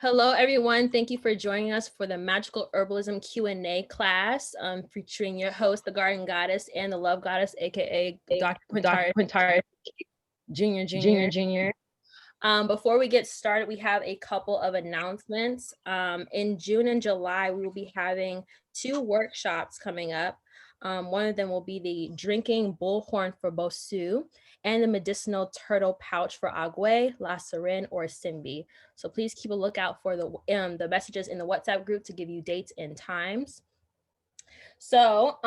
Hello, everyone. Thank you for joining us for the Magical Herbalism Q&A class featuring your host, the Garden Goddess and the Love Goddess, aka Dr. Quintara Jr. Before we get started, we have a couple of announcements. In June and July, we will be having 2 workshops coming up. One of them will be the Drinking Bullhorn for Bosu and the Medicinal Turtle Pouch for Agwe, La Serene, or Simbi. So please keep a lookout for the messages in the WhatsApp group to give you dates and times. So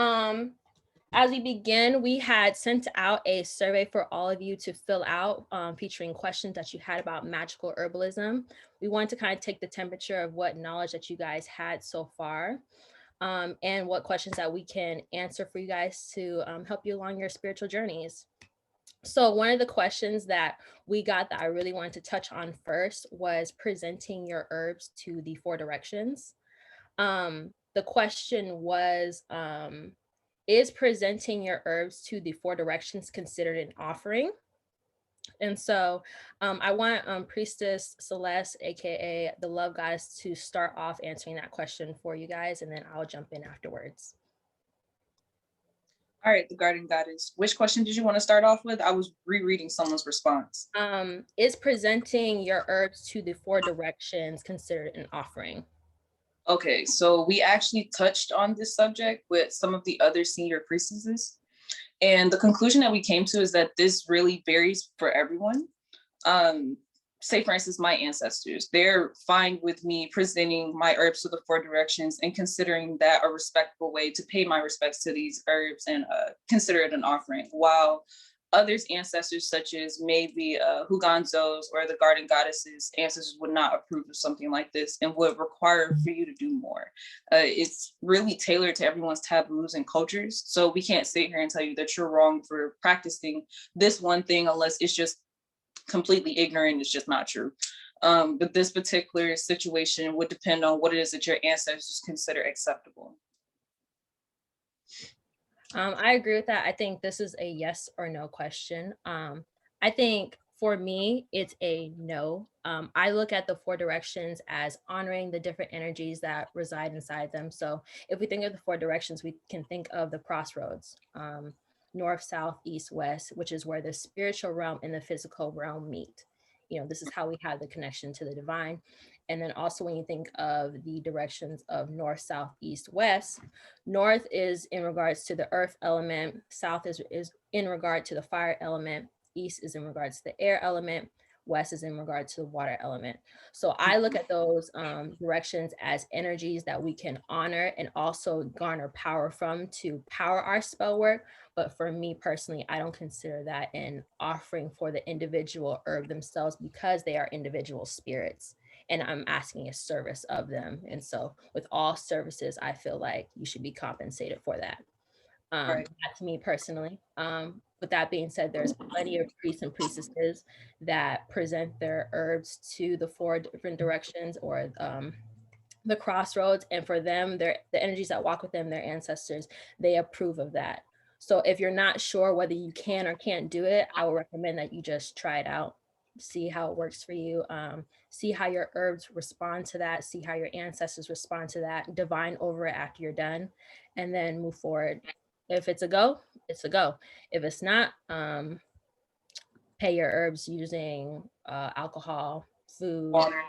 as we begin, we had sent out a survey for all of you to fill out featuring questions that you had about magical herbalism. We wanted to kind of take the temperature of what knowledge that you guys had so far and what questions that we can answer for you guys to help you along your spiritual journeys. So one of the questions that we got that I really wanted to touch on first was presenting your herbs to the 4 directions. The question was, is presenting your herbs to the 4 directions considered an offering? And so I want Priestess Celeste, aka the Love Goddess, to start off answering that question for you guys, and then I'll jump in afterwards. All right, the Garden Goddess. Which question did you want to start off with? I was rereading someone's response. Is presenting your herbs to the 4 directions considered an offering? Okay, so we actually touched on this subject with some of the other senior priestesses. And the conclusion that we came to is that this really varies for everyone. Say, for instance, my ancestors, they're fine with me presenting my herbs to the 4 directions and considering that a respectable way to pay my respects to these herbs and consider it an offering. While others' ancestors, such as maybe Huganzo's or the Garden Goddesses' ancestors, would not approve of something like this and would require for you to do more. It's really tailored to everyone's taboos and cultures. So we can't sit here and tell you that you're wrong for practicing this one thing unless it's just completely ignorant. It's just not true. But this particular situation would depend on what it is that your ancestors consider acceptable. I agree with that. I think this is a yes or no question. I think for me, it's a no. I look at the 4 directions as honoring the different energies that reside inside them. So if we think of the 4 directions, we can think of the crossroads, north, south, east, west, which is where the spiritual realm and the physical realm meet. You know, this is how we have the connection to the divine. And then also when you think of the directions of north, south, east, west, north is in regards to the earth element, south is in regard to the fire element, east is in regards to the air element, west is in regard to the water element. So I look at those directions as energies that we can honor and also garner power from to power our spell work. But for me personally, I don't consider that an offering for the individual herb themselves because they are individual spirits and I'm asking a service of them. And so with all services, I feel like you should be compensated for that. Right. That's me personally. With that being said, there's plenty of priests and priestesses that present their herbs to the 4 different directions or the crossroads. And for them, the energies that walk with them, their ancestors, they approve of that. So if you're not sure whether you can or can't do it, I would recommend that you just try it out, see how it works for you, see how your herbs respond to that, see how your ancestors respond to that, divine over it after you're done, and then move forward. If it's a go, it's a go. If it's not, pay your herbs using alcohol, food, water,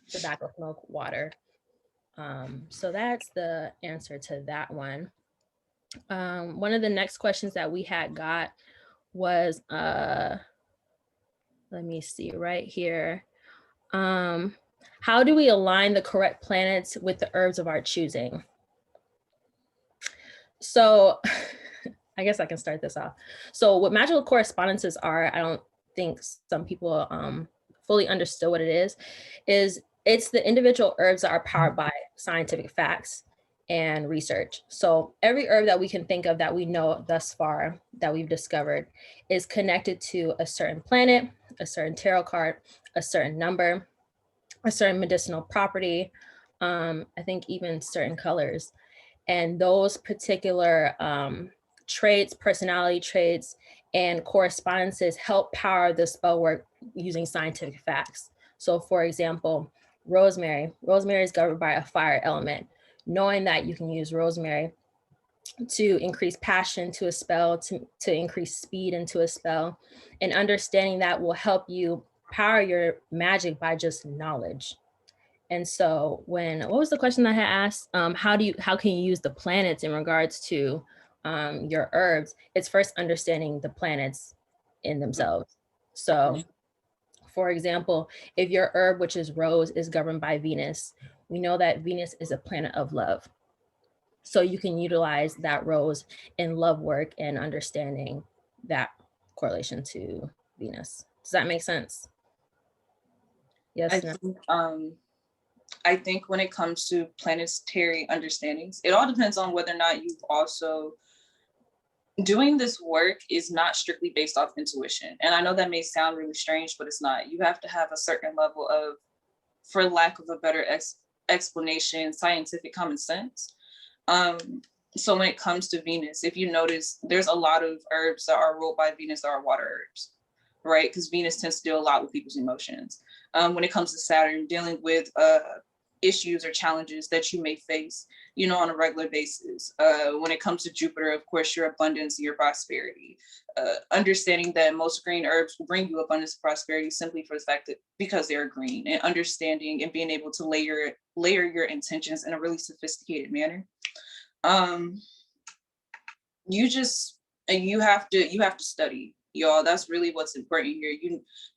tobacco, smoke, water. So that's the answer to that one. One of the next questions that we had got was, let me see right here. How do we align the correct planets with the herbs of our choosing? So I guess I can start this off. So what magical correspondences are, I don't think some people fully understood what it is it's the individual herbs that are powered by scientific facts and research. So every herb that we can think of that we know thus far that we've discovered is connected to a certain planet, a certain tarot card, a certain number, a certain medicinal property, I think even certain colors. And those particular traits, personality traits, and correspondences help power the spell work using scientific facts. So for example, Rosemary. Rosemary is governed by a fire element. Knowing that you can use rosemary to increase passion to a spell, to increase speed into a spell, and understanding that will help you power your magic by just knowledge. And so what was the question I had asked? How can you use the planets in regards to your herbs? It's first understanding the planets in themselves. So for example, if your herb, which is rose, is governed by Venus, we know that Venus is a planet of love. So you can utilize that rose in love work and understanding that correlation to Venus. Does that make sense? Yes. I think when it comes to planetary understandings, it all depends on whether or not you've also doing this work is not strictly based off intuition. And I know that may sound really strange, but it's not. You have to have a certain level of, for lack of a better explanation, scientific common sense. So when it comes to Venus, if you notice, there's a lot of herbs that are ruled by Venus that are water herbs, right? Because Venus tends to deal a lot with people's emotions. When it comes to Saturn, dealing with issues or challenges that you may face, you know, on a regular basis. When it comes to Jupiter, of course, your abundance and your prosperity. Understanding that most green herbs will bring you abundance and prosperity simply for the fact that because they're green, and understanding and being able to layer your intentions in a really sophisticated manner. You have to study, y'all. That's really what's important here.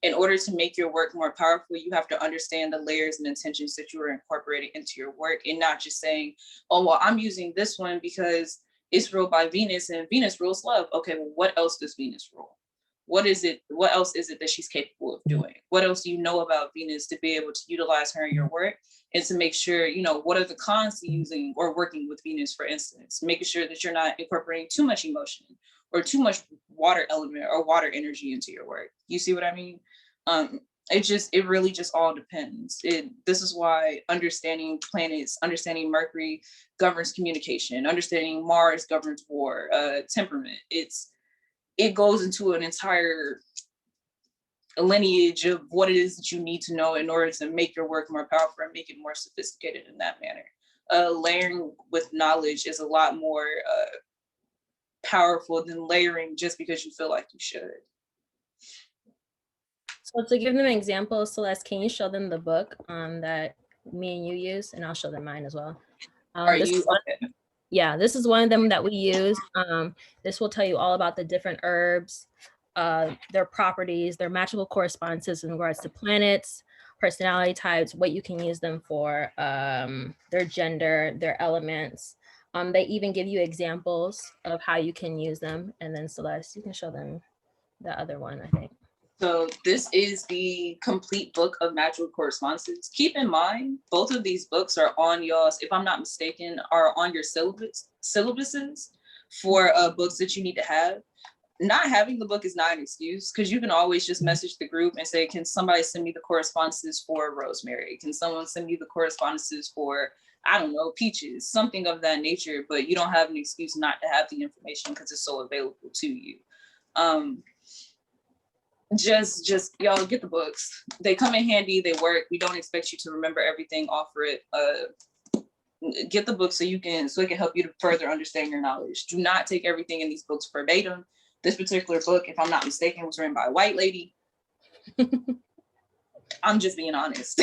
In order to make your work more powerful, you have to understand the layers and intentions that you are incorporating into your work, and not just saying, oh, well, I'm using this one because it's ruled by Venus and Venus rules love. Okay, well, what else does Venus rule? What else is it that she's capable of doing? What else do you know about Venus to be able to utilize her in your work, and to make sure, you know, what are the cons to using or working with Venus, for instance, making sure that you're not incorporating too much emotion or too much water element or water energy into your work. You see what I mean? It really just all depends. This is why understanding planets, understanding Mercury governs communication, understanding Mars governs war, temperament. It goes into an entire lineage of what it is that you need to know in order to make your work more powerful and make it more sophisticated in that manner. Layering with knowledge is a lot more powerful than layering just because you feel like you should. So to give them an example, Celeste, can you show them the book that me and you use, and I'll show them mine as well. Okay. Yeah, this is one of them that we use. This will tell you all about the different herbs, their properties, their magical correspondences in regards to planets, personality types, what you can use them for, their gender, their elements. They even give you examples of how you can use them. And then Celeste, you can show them the other one, I think. So this is the complete book of magical correspondences. Keep in mind, both of these books are on y'all's, if I'm not mistaken, are on your syllabuses for books that you need to have. Not having the book is not an excuse, because you can always just message the group and say, can somebody send me the correspondences for rosemary? Can someone send me the correspondences for, I don't know, peaches, something of that nature, but you don't have an excuse not to have the information because it's so available to you. Just y'all get the books. They come in handy, they work. We don't expect you to remember everything off it. Get the book so it can help you to further understand your knowledge. Do not take everything in these books verbatim. This particular book, if I'm not mistaken, was written by a white lady. I'm just being honest.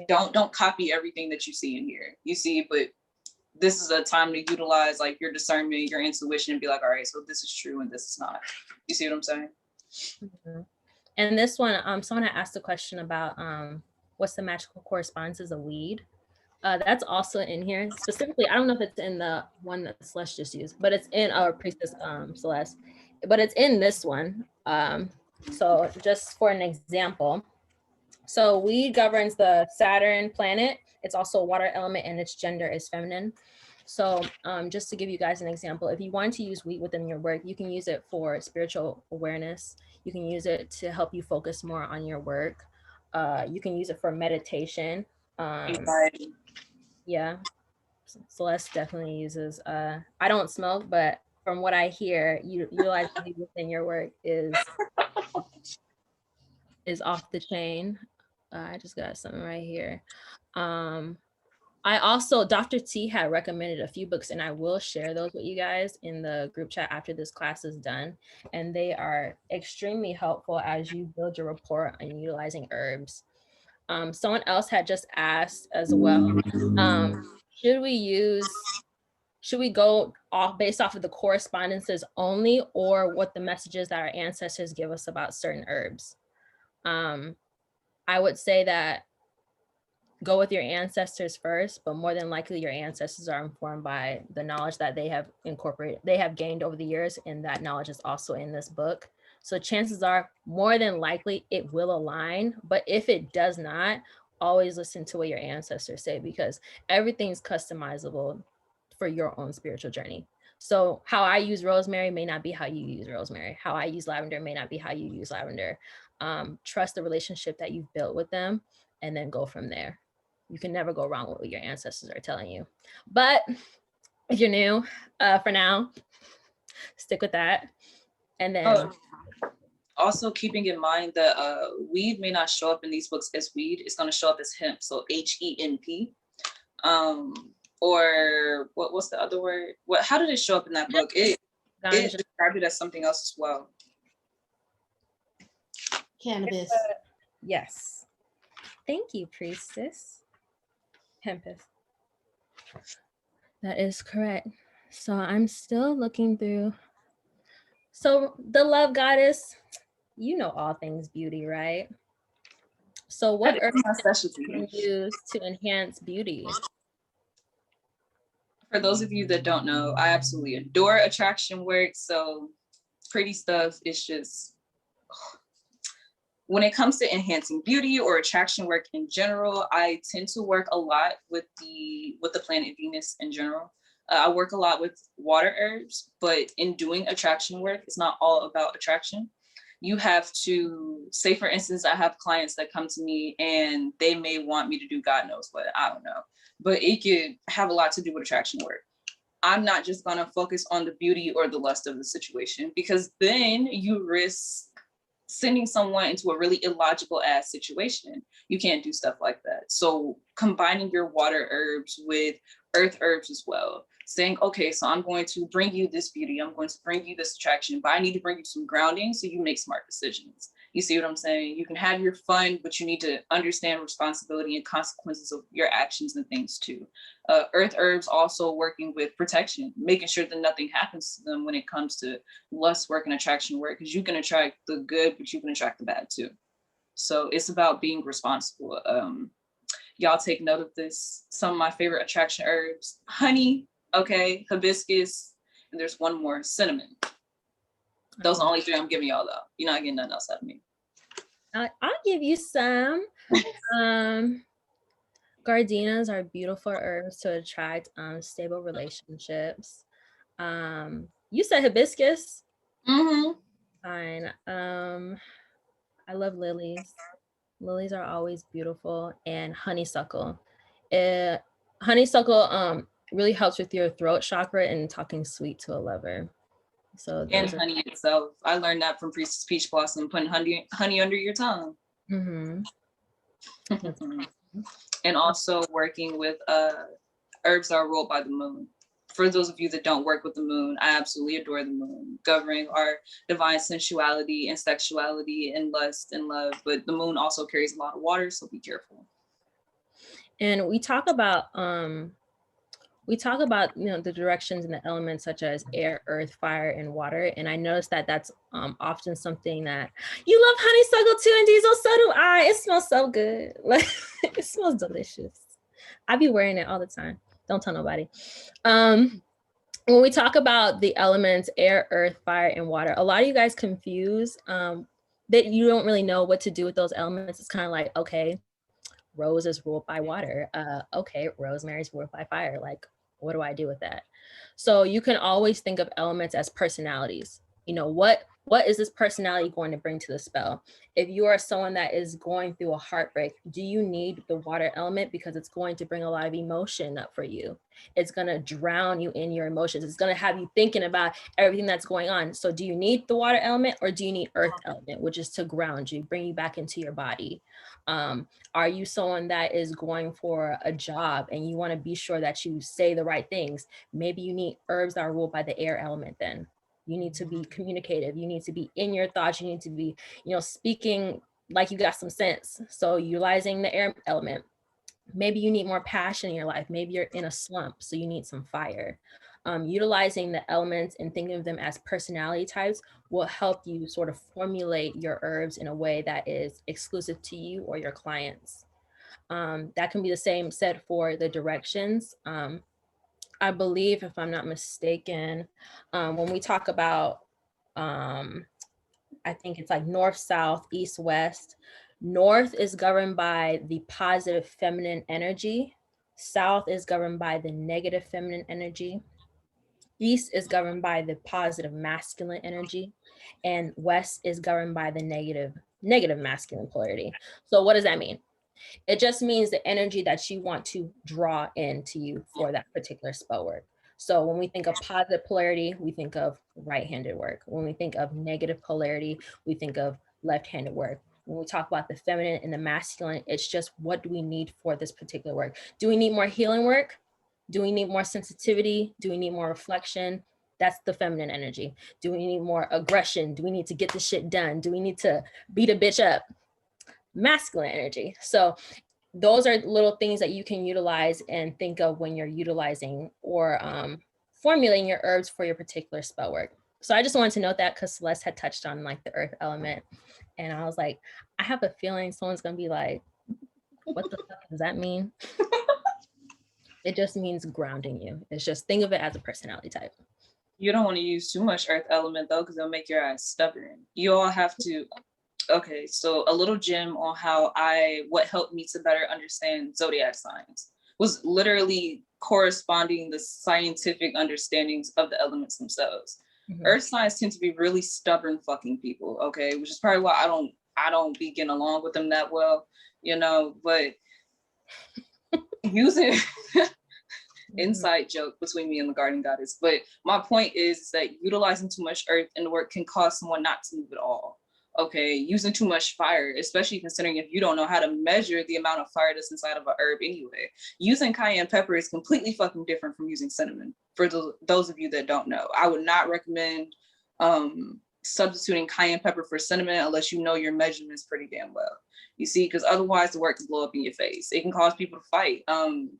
Don't copy everything that you see in here. You see, but this is a time to utilize like your discernment, your intuition, and be like, all right, so this is true and this is not. You see what I'm saying? Mm-hmm. And this one, someone had asked a question about what's the magical correspondences of weed. That's also in here specifically. I don't know if it's in the one that Celeste just used, but it's in our Priestess Celeste, but it's in this one. So just for an example, so weed governs the Saturn planet. It's also a water element and its gender is feminine. So just to give you guys an example, if you want to use wheat within your work, you can use it for spiritual awareness. You can use it to help you focus more on your work. You can use it for meditation. Yeah, Celeste definitely uses. I don't smoke, but from what I hear, you utilize within your work is off the chain. I just got something right here. I also, Dr. T had recommended a few books, and I will share those with you guys in the group chat after this class is done. And they are extremely helpful as you build your rapport on utilizing herbs. Someone else had just asked as well, should we go off based off of the correspondences only, or what the messages that our ancestors give us about certain herbs? I would say that go with your ancestors first, but more than likely your ancestors are informed by the knowledge that they have gained over the years, and that knowledge is also in this book. So chances are more than likely it will align, but if it does not, always listen to what your ancestors say, because everything's customizable for your own spiritual journey. So how I use rosemary may not be how you use rosemary. How I use lavender may not be how you use lavender. Trust the relationship that you've built with them, and then go from there. You can never go wrong with what your ancestors are telling you. But if you're new, for now, stick with that. And then also keeping in mind that weed may not show up in these books as weed. It's going to show up as hemp, so HEMP. Or what's the other word? How did it show up in that book? It described it as something else as well. Cannabis. Yes. Thank you, priestess. Hempis. That is correct. So I'm still looking through. So the love goddess, you know all things beauty, right? So what herbs can you use to enhance beauty? For those of you that don't know, I absolutely adore attraction work. So pretty stuff is just, when it comes to enhancing beauty or attraction work in general, I tend to work a lot with the planet Venus in general. I work a lot with water herbs, but in doing attraction work, it's not all about attraction. You have to, say for instance, I have clients that come to me and they may want me to do God knows what, I don't know, but it could have a lot to do with attraction work. I'm not just gonna focus on the beauty or the lust of the situation, because then you risk sending someone into a really illogical ass situation. You can't do stuff like that. So combining your water herbs with earth herbs as well, saying, okay, so I'm going to bring you this beauty, I'm going to bring you this attraction, but I need to bring you some grounding so you make smart decisions. You see what I'm saying? You can have your fun, but you need to understand responsibility and consequences of your actions and things too. Earth herbs also working with protection, making sure that nothing happens to them when it comes to lust work and attraction work, because you can attract the good, but you can attract the bad too. So it's about being responsible. Y'all take note of this. Some of my favorite attraction herbs: honey, okay, hibiscus, and there's one more, cinnamon. Those are the only three I'm giving y'all though. You're not getting nothing else out of me. I'll give you some. Gardenias are beautiful herbs to attract stable relationships. You said hibiscus. Mm-hmm. Fine. I love lilies. Lilies are always beautiful, and honeysuckle. Honeysuckle really helps with your throat chakra and talking sweet to a lover. So and honey itself. I learned that from Priestess Peach Blossom, putting honey under your tongue. Mm-hmm. And also working with herbs that are ruled by the moon. For those of you that don't work with the moon, I absolutely adore the moon, governing our divine sensuality and sexuality and lust and love. But the moon also carries a lot of water, so be careful. And we talk about the directions and the elements such as air, earth, fire, and water. And I noticed that that's often something that you love honeysuckle too, and Diesel, so do I. It smells so good. Like it smells delicious. I be wearing it all the time. Don't tell nobody. When we talk about the elements, air, earth, fire, and water, a lot of you guys confuse that you don't really know what to do with those elements. It's kind of like, okay, rose is ruled by water. Okay, rosemary's ruled by fire. Like, what do I do with that? So you can always think of elements as personalities. You know, what is this personality going to bring to the spell? If you are someone that is going through a heartbreak, do you need the water element? Because it's going to bring a lot of emotion up for you. It's going to drown you in your emotions. It's going to have you thinking about everything that's going on. So do you need the water element, or do you need earth element, which is to ground you, bring you back into your body? Are you someone that is going for a job and you want to be sure that you say the right things? Maybe you need herbs that are ruled by the air element then. You need to be communicative. You need to be in your thoughts. You need to be, speaking like you got some sense. So utilizing the air element. Maybe you need more passion in your life. Maybe you're in a slump, so you need some fire. Utilizing the elements and thinking of them as personality types will help you sort of formulate your herbs in a way that is exclusive to you or your clients. That can be the same said for the directions. I believe, if I'm not mistaken, when we talk about, I think it's like north, south, east, west. North is governed by the positive feminine energy. South is governed by the negative feminine energy. East is governed by the positive masculine energy. And west is governed by the negative masculine polarity. So what does that mean? It just means the energy that you want to draw into you for that particular spell work. So when we think of positive polarity, we think of right-handed work. When we think of negative polarity, we think of left-handed work. When we talk about the feminine and the masculine, it's just what do we need for this particular work? Do we need more healing work? Do we need more sensitivity? Do we need more reflection? That's the feminine energy. Do we need more aggression? Do we need to get the shit done? Do we need to beat a bitch up? Masculine energy. So those are little things that you can utilize and think of when you're utilizing or formulating your herbs for your particular spell work. So I just wanted to note that because Celeste had touched on like the earth element. And I was like, I have a feeling someone's going to be like, what the fuck does that mean? It just means grounding you. It's just think of it as a personality type. You don't want to use too much earth element though, because it'll make your ass stubborn. You all have to. Okay, so a little gem on what helped me to better understand zodiac signs was literally corresponding the scientific understandings of the elements themselves. Mm-hmm. Earth signs tend to be really stubborn fucking people, okay, which is probably why I don't be getting along with them that well, but using inside joke between me and the garden goddess. But my point is that utilizing too much earth in the work can cause someone not to move at all. Okay, using too much fire, especially considering if you don't know how to measure the amount of fire that's inside of a herb anyway. Using cayenne pepper is completely fucking different from using cinnamon. For those of you that don't know, I would not recommend substituting cayenne pepper for cinnamon unless you know your measurements pretty damn well. You see, because otherwise the work can blow up in your face. It can cause people to fight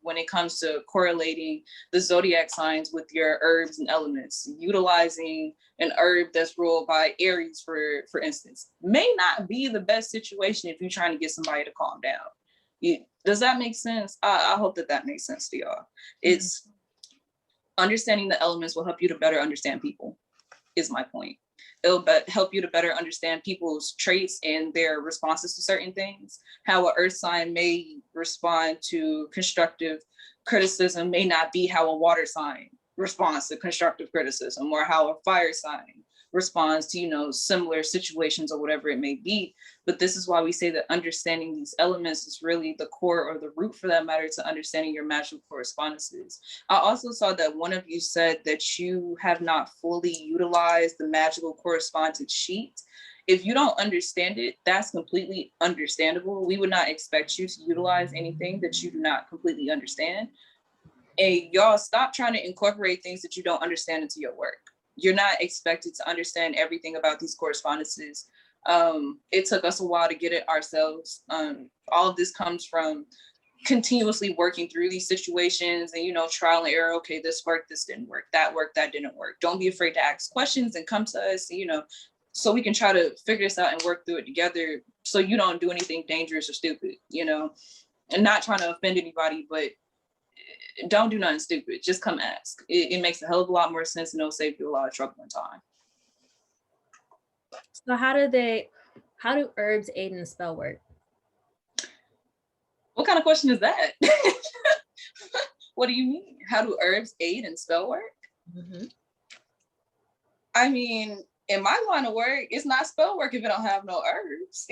when it comes to correlating the zodiac signs with your herbs and elements. Utilizing an herb that's ruled by Aries, for instance, may not be the best situation if you're trying to get somebody to calm down. Does that make sense? I hope that makes sense to y'all. It's understanding the elements will help you to better understand people, is my point. It'll help you to better understand people's traits and their responses to certain things. How an earth sign may respond to constructive criticism may not be how a water sign responds to constructive criticism, or how a fire sign responds to, similar situations or whatever it may be. But this is why we say that understanding these elements is really the core or the root, for that matter, to understanding your magical correspondences. I also saw that one of you said that you have not fully utilized the magical correspondence sheet. If you don't understand it, that's completely understandable. We would not expect you to utilize anything that you do not completely understand. And y'all, stop trying to incorporate things that you don't understand into your work. You're not expected to understand everything about these correspondences. It took us a while to get it ourselves. All of this comes from continuously working through these situations and, trial and error. Okay, this worked, this didn't work, that didn't work. Don't be afraid to ask questions and come to us, so we can try to figure this out and work through it together, so you don't do anything dangerous or stupid, and not trying to offend anybody, but don't do nothing stupid. Just come ask. It makes a hell of a lot more sense, and it'll save you a lot of trouble and time. So how do herbs aid in the spell work? What kind of question is that? What do you mean? How do herbs aid in spell work? Mm-hmm. I mean, in my line of work, it's not spell work if it don't have no herbs.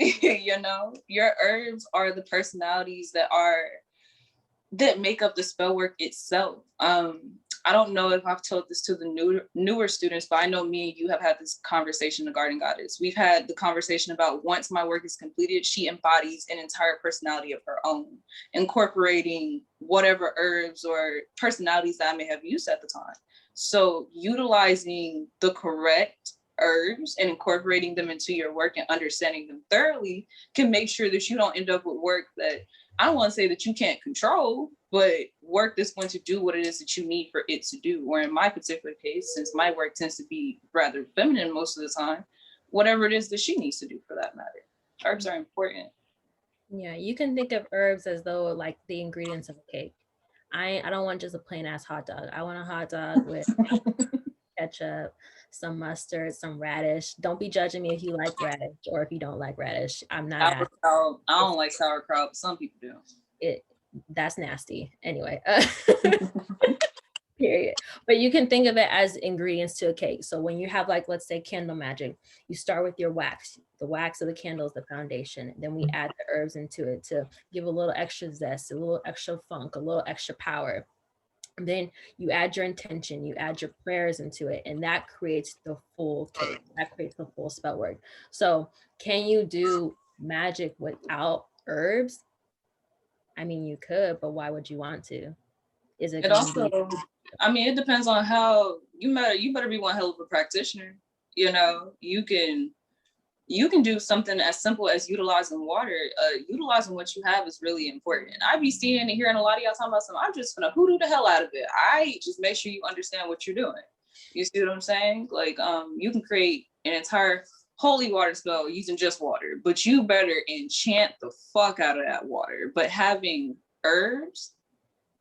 Your herbs are the personalities that make up the spell work itself. I don't know if I've told this to the newer students, but I know me and you have had this conversation, the Garden Goddess. We've had the conversation about once my work is completed, she embodies an entire personality of her own, incorporating whatever herbs or personalities that I may have used at the time. So utilizing the correct herbs and incorporating them into your work and understanding them thoroughly can make sure that you don't end up with work that, I don't want to say that you can't control, but work that's going to do what it is that you need for it to do. Or in my particular case, since my work tends to be rather feminine most of the time, whatever it is that she needs to do for that matter. Herbs are important. Yeah, you can think of herbs as though like the ingredients of a cake. I don't want just a plain ass hot dog. I want a hot dog with ketchup, some mustard, some radish. Don't be judging me if you like radish or if you don't like radish. I'm not asking. Sauerkraut. I don't like sauerkraut, but some people do. That's nasty. Anyway, period. But you can think of it as ingredients to a cake. So when you have like, let's say candle magic, you start with your wax. The wax of the candle is the foundation. Then we add the herbs into it to give a little extra zest, a little extra funk, a little extra power. And then you add your intention, you add your prayers into it, and that creates the full cake. That creates the full spell work. So can you do magic without herbs? I mean, you could, but why would you want to? Is it going to be? I mean, it depends on how you better be one hell of a practitioner. You know, you can do something as simple as utilizing water. Utilizing what you have is really important. I be seeing and hearing a lot of y'all talking about something. I'm just gonna hoodoo the hell out of it. I just make sure you understand what you're doing. You see what I'm saying? Like, you can create an entire holy water spell using just water, but you better enchant the fuck out of that water. But having herbs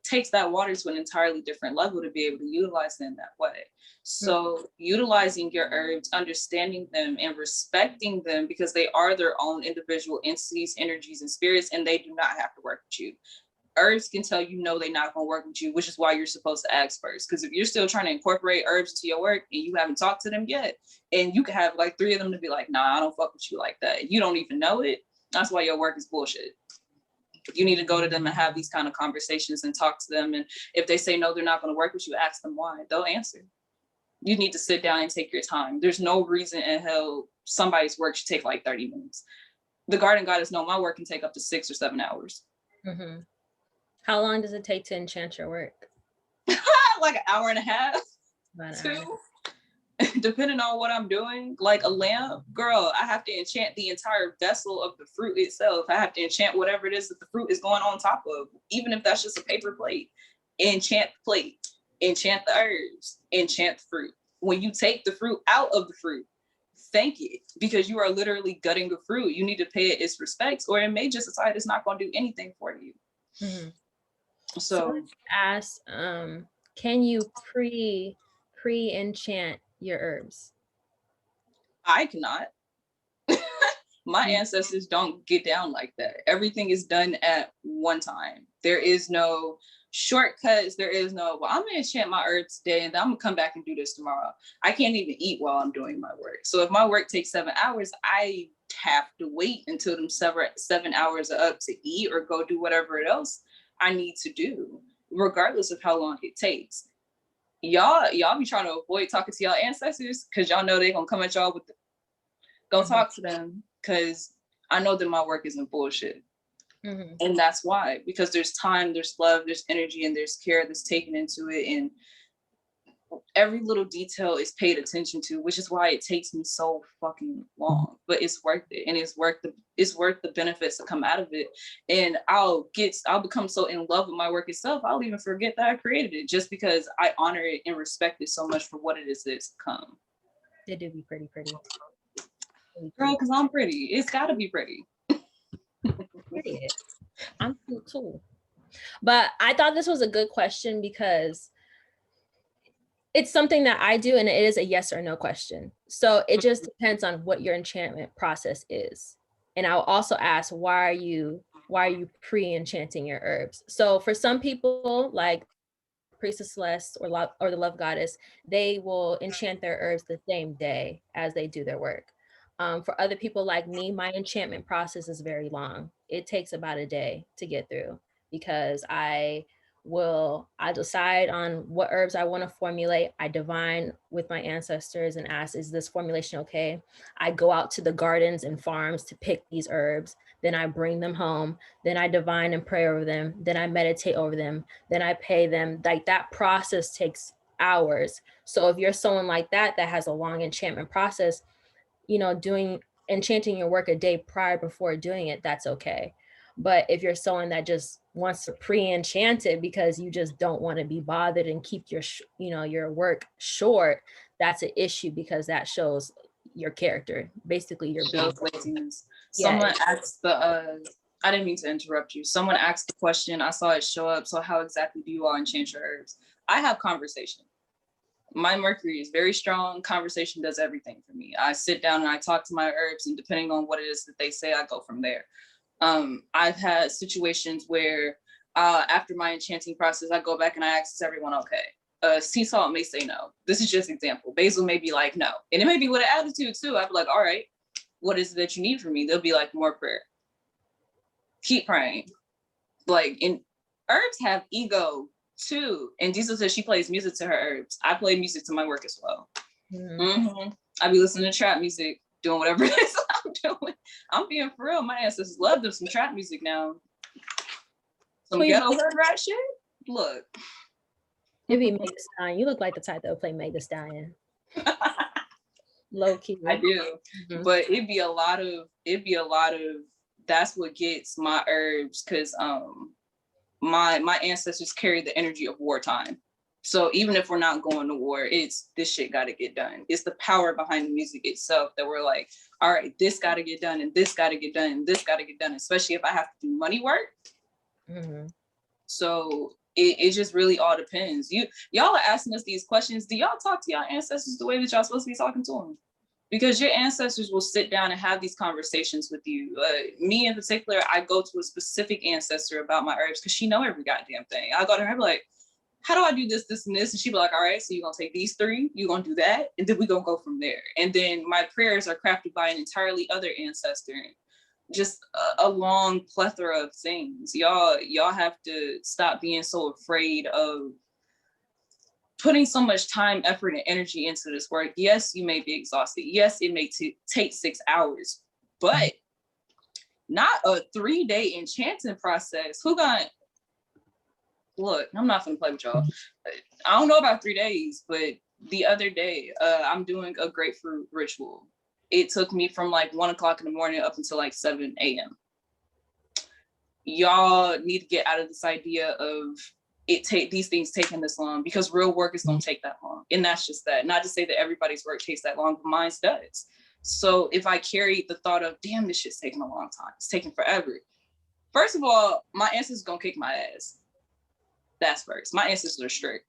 takes that water to an entirely different level to be able to utilize them that way. So utilizing your herbs, understanding them and respecting them because they are their own individual entities, energies, and spirits, and they do not have to work with you. Herbs can tell you no, they're not going to work with you, which is why you're supposed to ask first. Because if you're still trying to incorporate herbs to your work and you haven't talked to them yet, and you can have like 3 of them to be like, nah, I don't fuck with you like that. You don't even know it. That's why your work is bullshit. You need to go to them and have these kind of conversations and talk to them. And if they say no, they're not going to work with you, ask them why. They'll answer. You need to sit down and take your time. There's no reason in hell somebody's work should take like 30 minutes. The Garden Goddess know my work can take up to 6 or 7 hours. Mm-hmm. How long does it take to enchant your work? Like an hour and a half. Two. Depending on what I'm doing, like a lamp, girl, I have to enchant the entire vessel of the fruit itself. I have to enchant whatever it is that the fruit is going on top of, even if that's just a paper plate. Enchant the plate, enchant the herbs, enchant the fruit. When you take the fruit out of the fruit, thank it, because you are literally gutting the fruit. You need to pay it its respects, or it may just decide it's not going to do anything for you. Mm-hmm. So ask, can you pre-enchant your herbs? I cannot. My ancestors don't get down like that. Everything is done at one time. There is no shortcuts. There is no, well, I'm going to enchant my herbs today and then I'm going to come back and do this tomorrow. I can't even eat while I'm doing my work. So if my work takes 7 hours, I have to wait until them 7 hours are up to eat or go do whatever else I need to do, regardless of how long it takes. Y'all be trying to avoid talking to y'all ancestors because y'all know they're going to come at y'all with go talk to them, because I know that my work isn't bullshit. Mm-hmm. And that's why, because there's time, there's love, there's energy, and there's care that's taken into it. And every little detail is paid attention to, which is why it takes me so fucking long, but it's worth it. And it's worth the benefits that come out of it. And I'll become so in love with my work itself, I'll even forget that I created it, just because I honor it and respect it so much for what it is that's come. They do be pretty. Girl, because I'm pretty. It's got to be pretty. I'm cute too. But I thought this was a good question because it's something that I do, and it is a yes or no question. So it just depends on what your enchantment process is. And I'll also ask, why are you pre-enchanting your herbs? So for some people, like Priestess Celeste or the Love Goddess, they will enchant their herbs the same day as they do their work. For other people like me, my enchantment process is very long. It takes about a day to get through because I I decide on what herbs I want to formulate. I divine with my ancestors and ask, is this formulation okay? I go out to the gardens and farms to pick these herbs. Then I bring them home. Then I divine and pray over them. Then I meditate over them. Then I pay them. Like that process takes hours. So if you're someone like that has a long enchantment process, doing enchanting your work a day prior before doing it, that's okay. But if you're someone that just wants to pre-enchant it because you just don't want to be bothered and keep your work short, that's an issue, because that shows your character. Basically, you're being laziness. Yeah. Someone asked I didn't mean to interrupt you. Someone asked the question, I saw it show up. So how exactly do you all enchant your herbs? I have conversation. My Mercury is very strong. Conversation does everything for me. I sit down and I talk to my herbs, and depending on what it is that they say, I go from there. I've had situations where after my enchanting process, I go back and I ask, is everyone okay? Sea salt may say no. This is just an example. Basil may be like, no. And it may be with an attitude too. I'd be like, all right, what is it that you need from me? They'll be like, more prayer. Keep praying. Like, and herbs have ego too. And Diesel says she plays music to her herbs. I play music to my work as well. I be listening to trap music, doing whatever it is I'm doing. I'm being for real. My ancestors love them some trap music now. Some ghetto hood rat shit. Look. Maybe Meg Thee Stallion. You look like the type that would play Meg Thee Stallion. Low key. I do. But it'd be a lot of that's what gets my herbs, because my ancestors carry the energy of wartime. So even if we're not going to war, it's this shit got to get done. It's the power behind the music itself that we're like, all right, this got to get done, and this got to get done, and this got to get done, especially if I have to do money work. So it just really all depends. Y'all are asking us these questions. Do y'all talk to y'all ancestors the way that y'all supposed to be talking to them? Because your ancestors will sit down and have these conversations with you. Me in particular, I go to a specific ancestor about my herbs because she know every goddamn thing. I go to her like, how do I do this, this, and this? And she'd be like, all right, so you're gonna take these three, you're gonna do that, and then we're gonna go from there. And then my prayers are crafted by an entirely other ancestor. Just a long plethora of things. Y'all have to stop being so afraid of putting so much time, effort, and energy into this work. Yes, you may be exhausted. Yes, it may take 6 hours, but not a 3-day enchanting process. Look, I'm not gonna play with y'all. I don't know about 3 days, but the other day, I'm doing a grapefruit ritual. It took me from like 1 o'clock in the morning up until like 7 a.m. Y'all need to get out of this idea of these things taking this long, because real work is going to take that long. And that's just that. Not to say that everybody's work takes that long, but mine does. So if I carry the thought of, damn, this shit's taking a long time, it's taking forever. First of all, my ancestors gonna kick my ass. That's first. My ancestors are strict.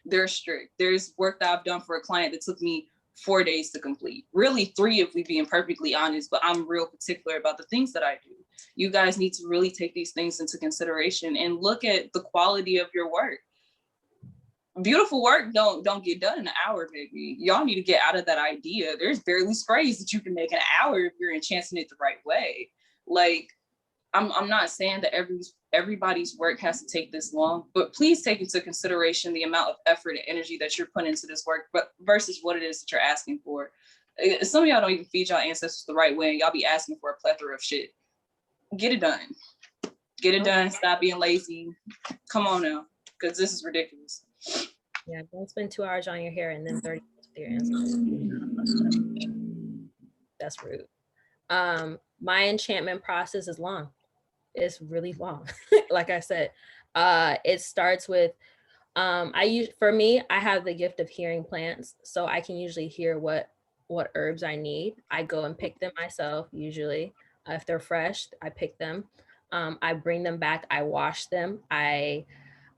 They're strict. There's work that I've done for a client that took me 4 days to complete. Really 3 if we being perfectly honest, but I'm real particular about the things that I do. You guys need to really take these things into consideration and look at the quality of your work. Beautiful work don't get done in an hour, baby. Y'all need to get out of that idea. There's barely sprays that you can make in an hour if you're enchanting it the right way. Like, I'm not saying that everybody's work has to take this long, but please take into consideration the amount of effort and energy that you're putting into this work, but versus what it is that you're asking for. Some of y'all don't even feed y'all ancestors the right way, and y'all be asking for a plethora of shit. Get it done. Get it done. Stop being lazy. Come on now, because this is ridiculous. Yeah, don't spend 2 hours on your hair and then 30 minutes with your ancestors. That's rude. My enchantment process is long. It's really long. Like I said, it starts with for me, I have the gift of hearing plants, so I can usually hear what herbs I need. I go and pick them myself usually. If they're fresh, I pick them. I bring them back. I wash them. I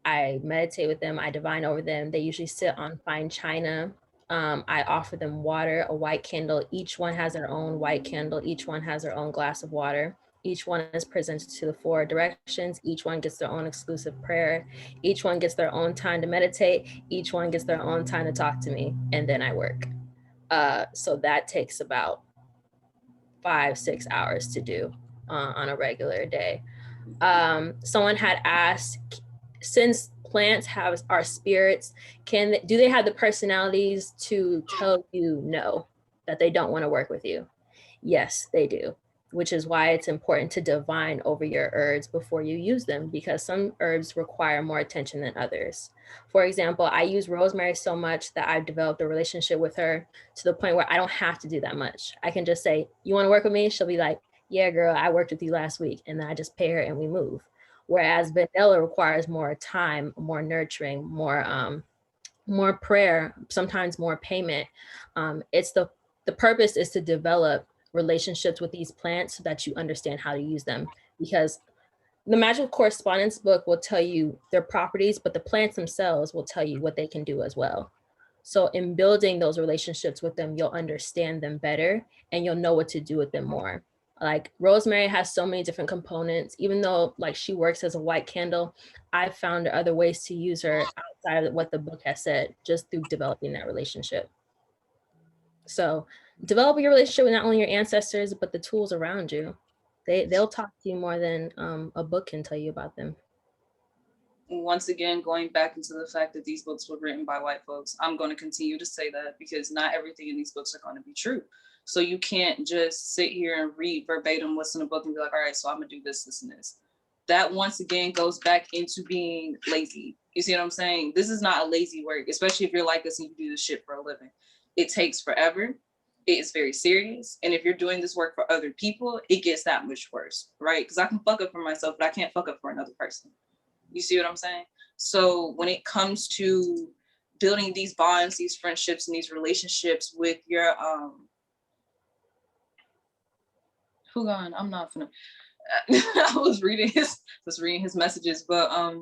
meditate with them. I divine over them. They usually sit on fine china. I offer them water, a white candle. Each one has their own white candle. Each one has their own glass of water. Each one is presented to the 4 directions. Each one gets their own exclusive prayer. Each one gets their own time to meditate. Each one gets their own time to talk to me. And then I work. So that takes about 5-6 hours to do on a regular day. Someone had asked, since plants are spirits, do they have the personalities to tell you no, that they don't want to work with you? Yes, they do, which is why it's important to divine over your herbs before you use them, because some herbs require more attention than others. For example, I use rosemary so much that I've developed a relationship with her to the point where I don't have to do that much. I can just say, "You want to work with me?" She'll be like, "Yeah, girl, I worked with you last week." And then I just pay her and we move. Whereas vanilla requires more time, more nurturing, more prayer, sometimes more payment. It's the purpose is to develop relationships with these plants so that you understand how to use them, because the magical correspondence book will tell you their properties, but the plants themselves will tell you what they can do as well. So in building those relationships with them, you'll understand them better and you'll know what to do with them more. Like rosemary has so many different components. Even though like she works as a white candle, I've found other ways to use her outside of what the book has said, just through developing that relationship. So develop your relationship with not only your ancestors, but the tools around you. They'll talk to you more than a book can tell you about them. Once again, going back into the fact that these books were written by white folks, I'm going to continue to say that because not everything in these books are going to be true. So you can't just sit here and read verbatim what's in a book and be like, all right, so I'm going to do this, this, and this. That once again goes back into being lazy. You see what I'm saying? This is not a lazy work, especially if you're like us and you do this shit for a living. It takes forever. It is very serious. And if you're doing this work for other people, it gets that much worse, right? Because I can fuck up for myself, but I can't fuck up for another person. You see what I'm saying? So when it comes to building these bonds, these friendships, and these relationships with your who gone? I'm not gonna. I was reading his messages, but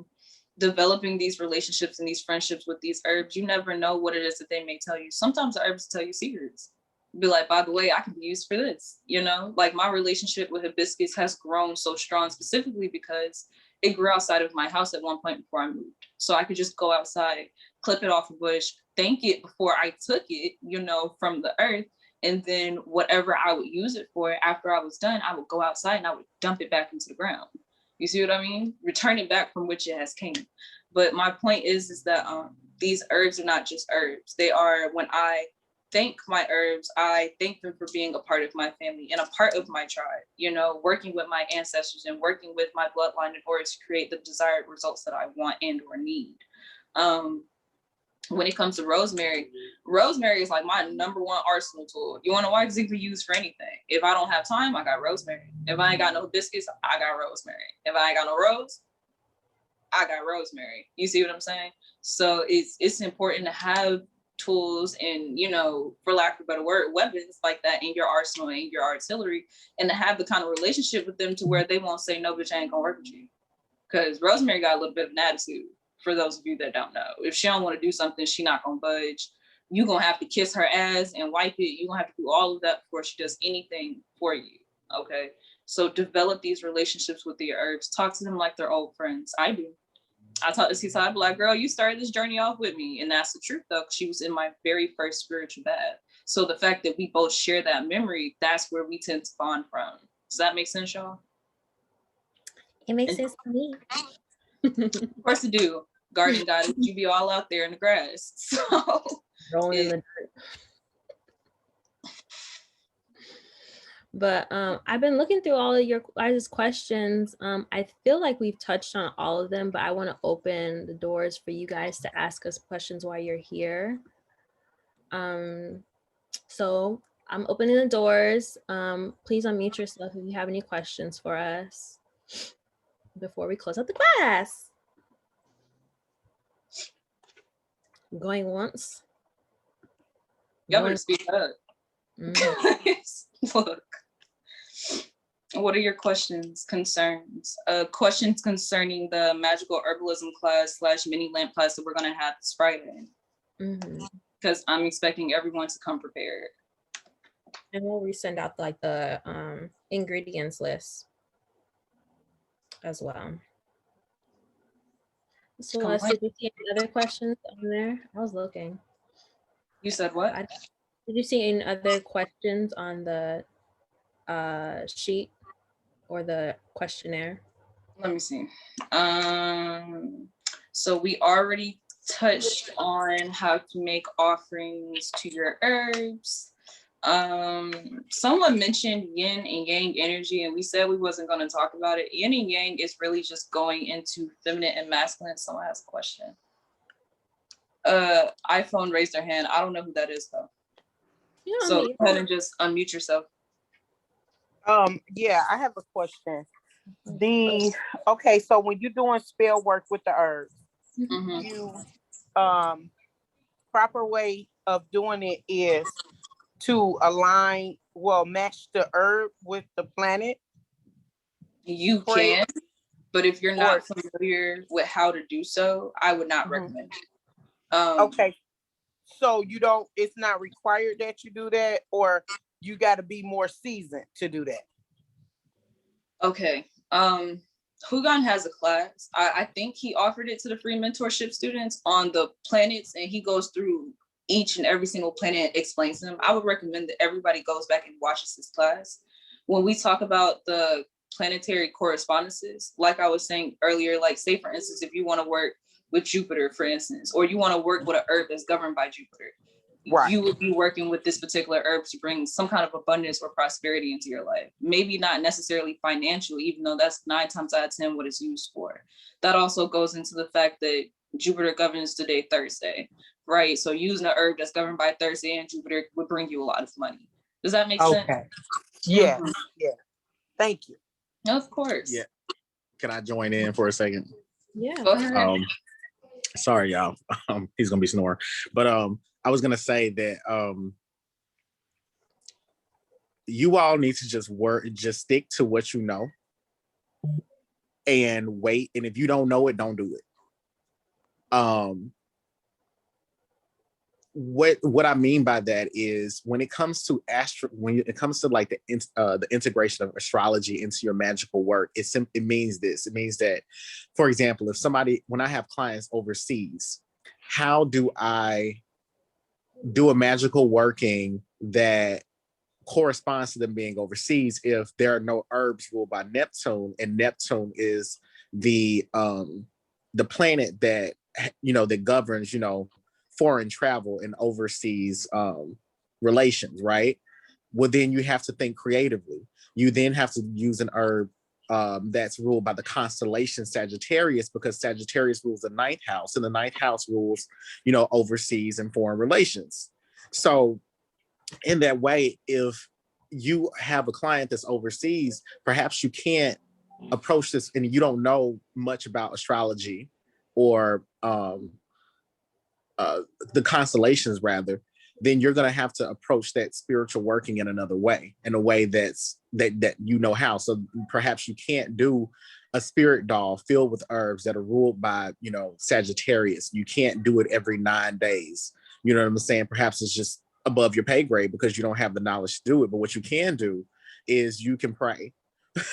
developing these relationships and these friendships with these herbs, you never know what it is that they may tell you. Sometimes the herbs tell you secrets. Be like, by the way, I can be used for this. You know, like my relationship with hibiscus has grown so strong, specifically because it grew outside of my house at one point before I moved. So I could just go outside, clip it off a bush, thank it before I took it, you know, from the earth. And then whatever I would use it for after I was done, I would go outside and I would dump it back into the ground. You see what I mean? Return it back from which it has came. But my point is that these herbs are not just herbs. They are, when I thank my herbs, I thank them for being a part of my family and a part of my tribe, you know, working with my ancestors and working with my bloodline in order to create the desired results that I want and or need. When it comes to rosemary, rosemary is like my number one arsenal tool. You want to know why? Because it can be used for anything. If I don't have time, I got rosemary. If I ain't got no hibiscus, I got rosemary. If I ain't got no rose, I got rosemary. You see what I'm saying? So it's important to have tools and, you know, for lack of a better word, weapons like that in your arsenal and your artillery, and to have the kind of relationship with them to where they won't say, no, bitch, I ain't gonna work with you. Because rosemary got a little bit of an attitude, for those of you that don't know. If she don't want to do something, she not gonna budge. You gonna have to kiss her ass and wipe it. You gonna have to do all of that before she does anything for you. Okay. So develop these relationships with your herbs. Talk to them like they're old friends. I do. I talked to Cecile, I'd be like, girl, you started this journey off with me. And that's the truth though, because she was in my very first spiritual bath. So the fact that we both share that memory, that's where we tend to bond from. Does that make sense, y'all? It makes sense to me. Of course it do. Garden goddess, you be all out there in the grass. So rolling in the dirt. But I've been looking through all of your guys' questions. I feel like we've touched on all of them, but I want to open the doors for you guys to ask us questions while you're here. So I'm opening the doors. Please unmute yourself if you have any questions for us before we close out the class. Going once. Y'all better speak up. Look. What are your questions, concerns? Questions concerning the magical herbalism class / mini lamp class that we're going to have this Friday. Because I'm expecting everyone to come prepared. And we'll resend out like the ingredients list as well. So did you see any other questions on there? I was looking. You said what? Did you see any other questions on the sheet or the questionnaire? Let me see. So we already touched on how to make offerings to your herbs. Someone mentioned yin and yang energy, and we said we wasn't going to talk about it. Yin and yang is really just going into feminine and masculine. Someone has a question. iPhone raised their hand. I don't know who that is though. So go ahead and just unmute yourself. Yeah, I have a question. Okay, so when you're doing spell work with the herbs, you proper way of doing it is to align, match the herb with the planet. You can, but if you're not familiar with how to do so, I would not recommend it. Okay, so it's not required that you do that, or you got to be more seasoned to do that? Okay. Hugon has a class. I think he offered it to the free mentorship students on the planets, and he goes through each and every single planet and explains them. I would recommend that everybody goes back and watches this class. When we talk about the planetary correspondences, like I was saying earlier, like say for instance, if you want to work with Jupiter, for instance, or you want to work with an herb that's governed by Jupiter, right, you would be working with this particular herb to bring some kind of abundance or prosperity into your life. Maybe not necessarily financial, even though that's 9 times out of 10 what it's used for. That also goes into the fact that Jupiter governs today, Thursday, right? So using an herb that's governed by Thursday and Jupiter would bring you a lot of money. Does that make sense? Yeah, yeah. Thank you. Of course. Yeah. Can I join in for a second? Yeah. Go ahead. Sorry, y'all. He's gonna be snoring. But I was gonna say that you all need to just stick to what you know and wait. And if you don't know it, don't do it. What I mean by that is when it comes to when it comes to like the integration of astrology into your magical work, it means this. It means that, for example, when I have clients overseas, how do I do a magical working that corresponds to them being overseas if there are no herbs ruled by Neptune, and Neptune is the planet that that governs foreign travel and overseas relations, right? Well, then you have to think creatively. You then have to use an herb that's ruled by the constellation Sagittarius, because Sagittarius rules the 9th house, and the 9th house rules, overseas and foreign relations. So in that way, if you have a client that's overseas, perhaps you can't approach this and you don't know much about astrology or the constellations rather, then you're going to have to approach that spiritual working in another way, in a way that how. So perhaps you can't do a spirit doll filled with herbs that are ruled by, Sagittarius. You can't do it every 9 days. You know what I'm saying? Perhaps it's just above your pay grade because you don't have the knowledge to do it. But what you can do is you can pray.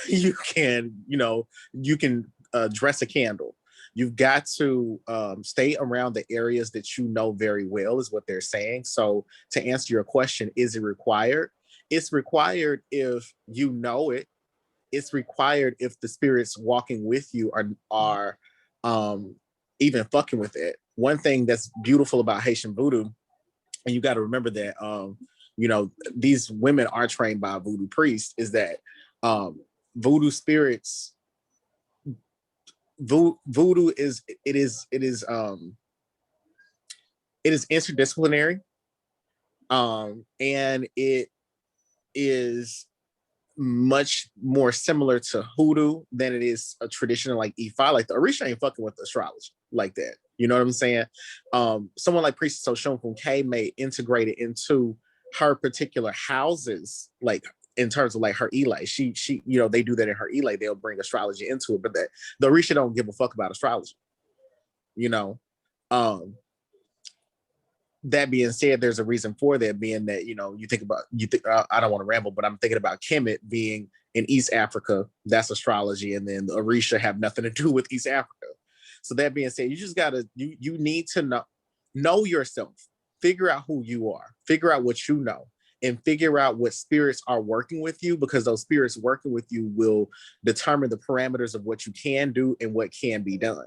You can dress a candle. You've got to stay around the areas that you know very well, is what they're saying. So to answer your question, is it required? It's required if you know it. It's required if the spirits walking with you are even fucking with it. One thing that's beautiful about Haitian voodoo, and you got to remember that these women are trained by a voodoo priest, is that voodoo spirits, voodoo is interdisciplinary, and it is much more similar to hoodoo than it is a traditional like Ifa. Like the Orisha ain't fucking with astrology like that. You know what I'm saying? Someone like Priestess Oshun K may integrate it into her particular houses, like in terms of like her Elay. She they do that in her Elay. They'll bring astrology into it, but the Orisha don't give a fuck about astrology. That being said, there's a reason for that, being that, I don't want to ramble, but I'm thinking about Kemet being in East Africa. That's astrology. And then the Orisha have nothing to do with East Africa. So that being said, you just gotta, you need to know yourself, figure out who you are, figure out what you know, and figure out what spirits are working with you, because those spirits working with you will determine the parameters of what you can do and what can be done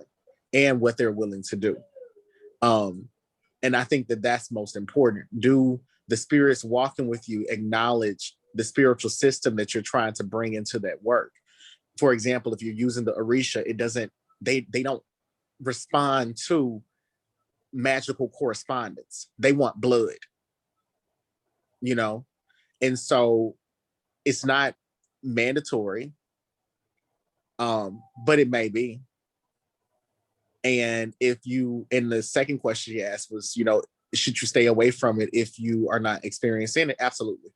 and what they're willing to do. And I think that that's most important. Do the spirits walking with you acknowledge the spiritual system that you're trying to bring into that work? For example, if you're using the Orisha, it doesn't, they don't respond to magical correspondence. They want blood, you know? And so it's not mandatory, but it may be. And if you, and the second question you asked was, you know, should you stay away from it if you are not experiencing it? Absolutely.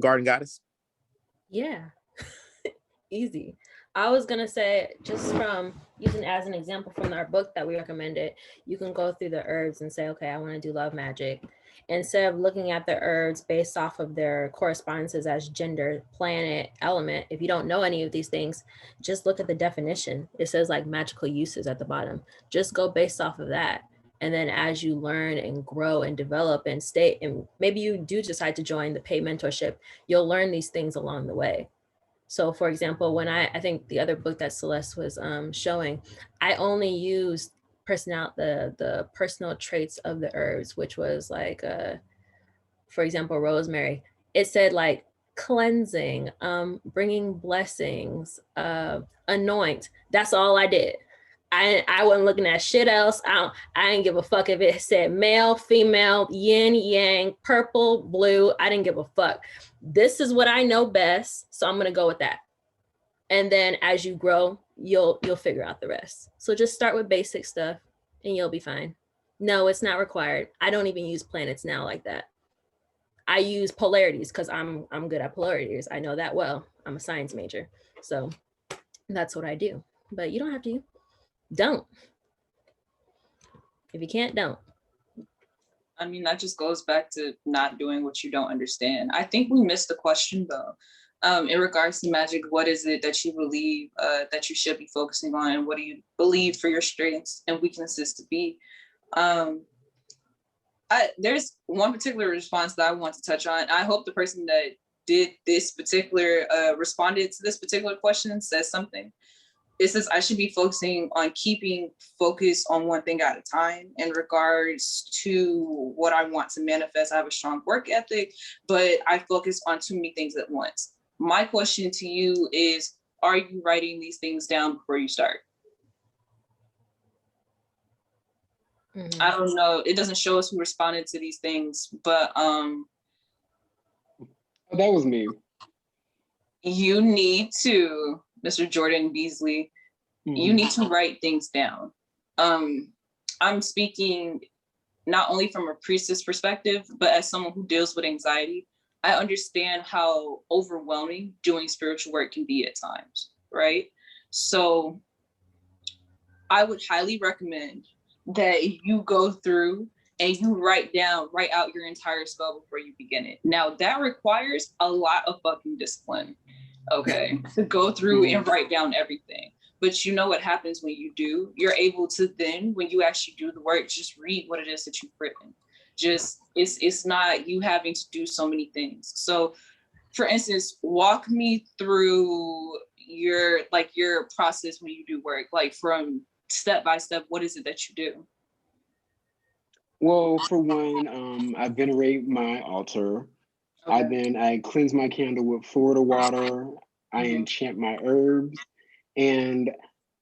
Garden Goddess? Yeah, easy. I was gonna say, just from using as an example from our book that we recommended, you can go through the herbs and say, okay, I want to do love magic. Instead of looking at the herbs based off of their correspondences as gender, planet, element, if you don't know any of these things, just look at the definition. It says like magical uses at the bottom. Just go based off of that. And then as you learn and grow and develop and stay, and maybe you do decide to join the paid mentorship, you'll learn these things along the way. So for example, when I think the other book that Celeste was showing, I only used the personal traits of the herbs, which was like, for example, rosemary. It said like cleansing, bringing blessings, anoint. That's all I did. I wasn't looking at shit else. I didn't give a fuck if it said male, female, yin, yang, purple, blue. I didn't give a fuck. This is what I know best, so I'm gonna go with that. And then as you grow, you'll figure out the rest. So just start with basic stuff and you'll be fine. No, it's not required. I don't even use planets now like that. I use polarities because I'm good at polarities. I know that well. I'm a science major. So that's what I do. But you don't have to. Don't. If you can't, don't. I mean, that just goes back to not doing what you don't understand. I think we missed the question though. In regards to magic, what is it that you believe that you should be focusing on, and what do you believe for your strengths and weaknesses to be? There's one particular response that I want to touch on. I hope the person that did this particular, responded to this particular question says something. It says I should be focusing on keeping focus on one thing at a time in regards to what I want to manifest. I have a strong work ethic, but I focus on too many things at once. My question to you is, are you writing these things down before you start? Mm-hmm. I don't know. It doesn't show us who responded to these things, but that was me. You need to, Mr. Jordan Beasley, you need to write things down. I'm speaking not only from a priestess perspective, but as someone who deals with anxiety. I understand how overwhelming doing spiritual work can be at times, right? So I would highly recommend that you go through and you write out your entire spell before you begin it. Now that requires a lot of fucking discipline, okay, to go through and write down everything. But you know what happens when you do? You're able to then, when you actually do the work, just read what it is that you've written. Just, it's not you having to do so many things. So for instance, walk me through your process when you do work, like from step by step, what is it that you do? Well, for one, I venerate my altar. Okay. I cleanse my candle with Florida water. I enchant my herbs. And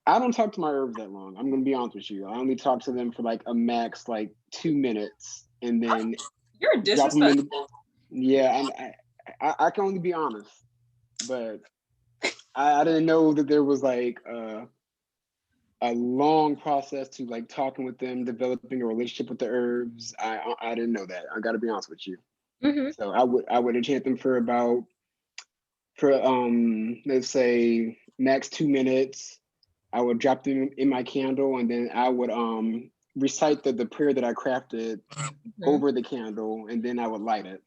I don't talk to my herbs that long. I'm going to be honest with you. I only talk to them for like a max, 2 minutes. And then you're disrespectful. Yeah, I can only be honest. But I didn't know that there was a long process to talking with them, developing a relationship with the herbs. I didn't know that. I got to be honest with you. Mm-hmm. So I would enchant them for let's say max 2 minutes. I would drop them in my candle, and then I would recite the prayer that I crafted over the candle, and then I would light it.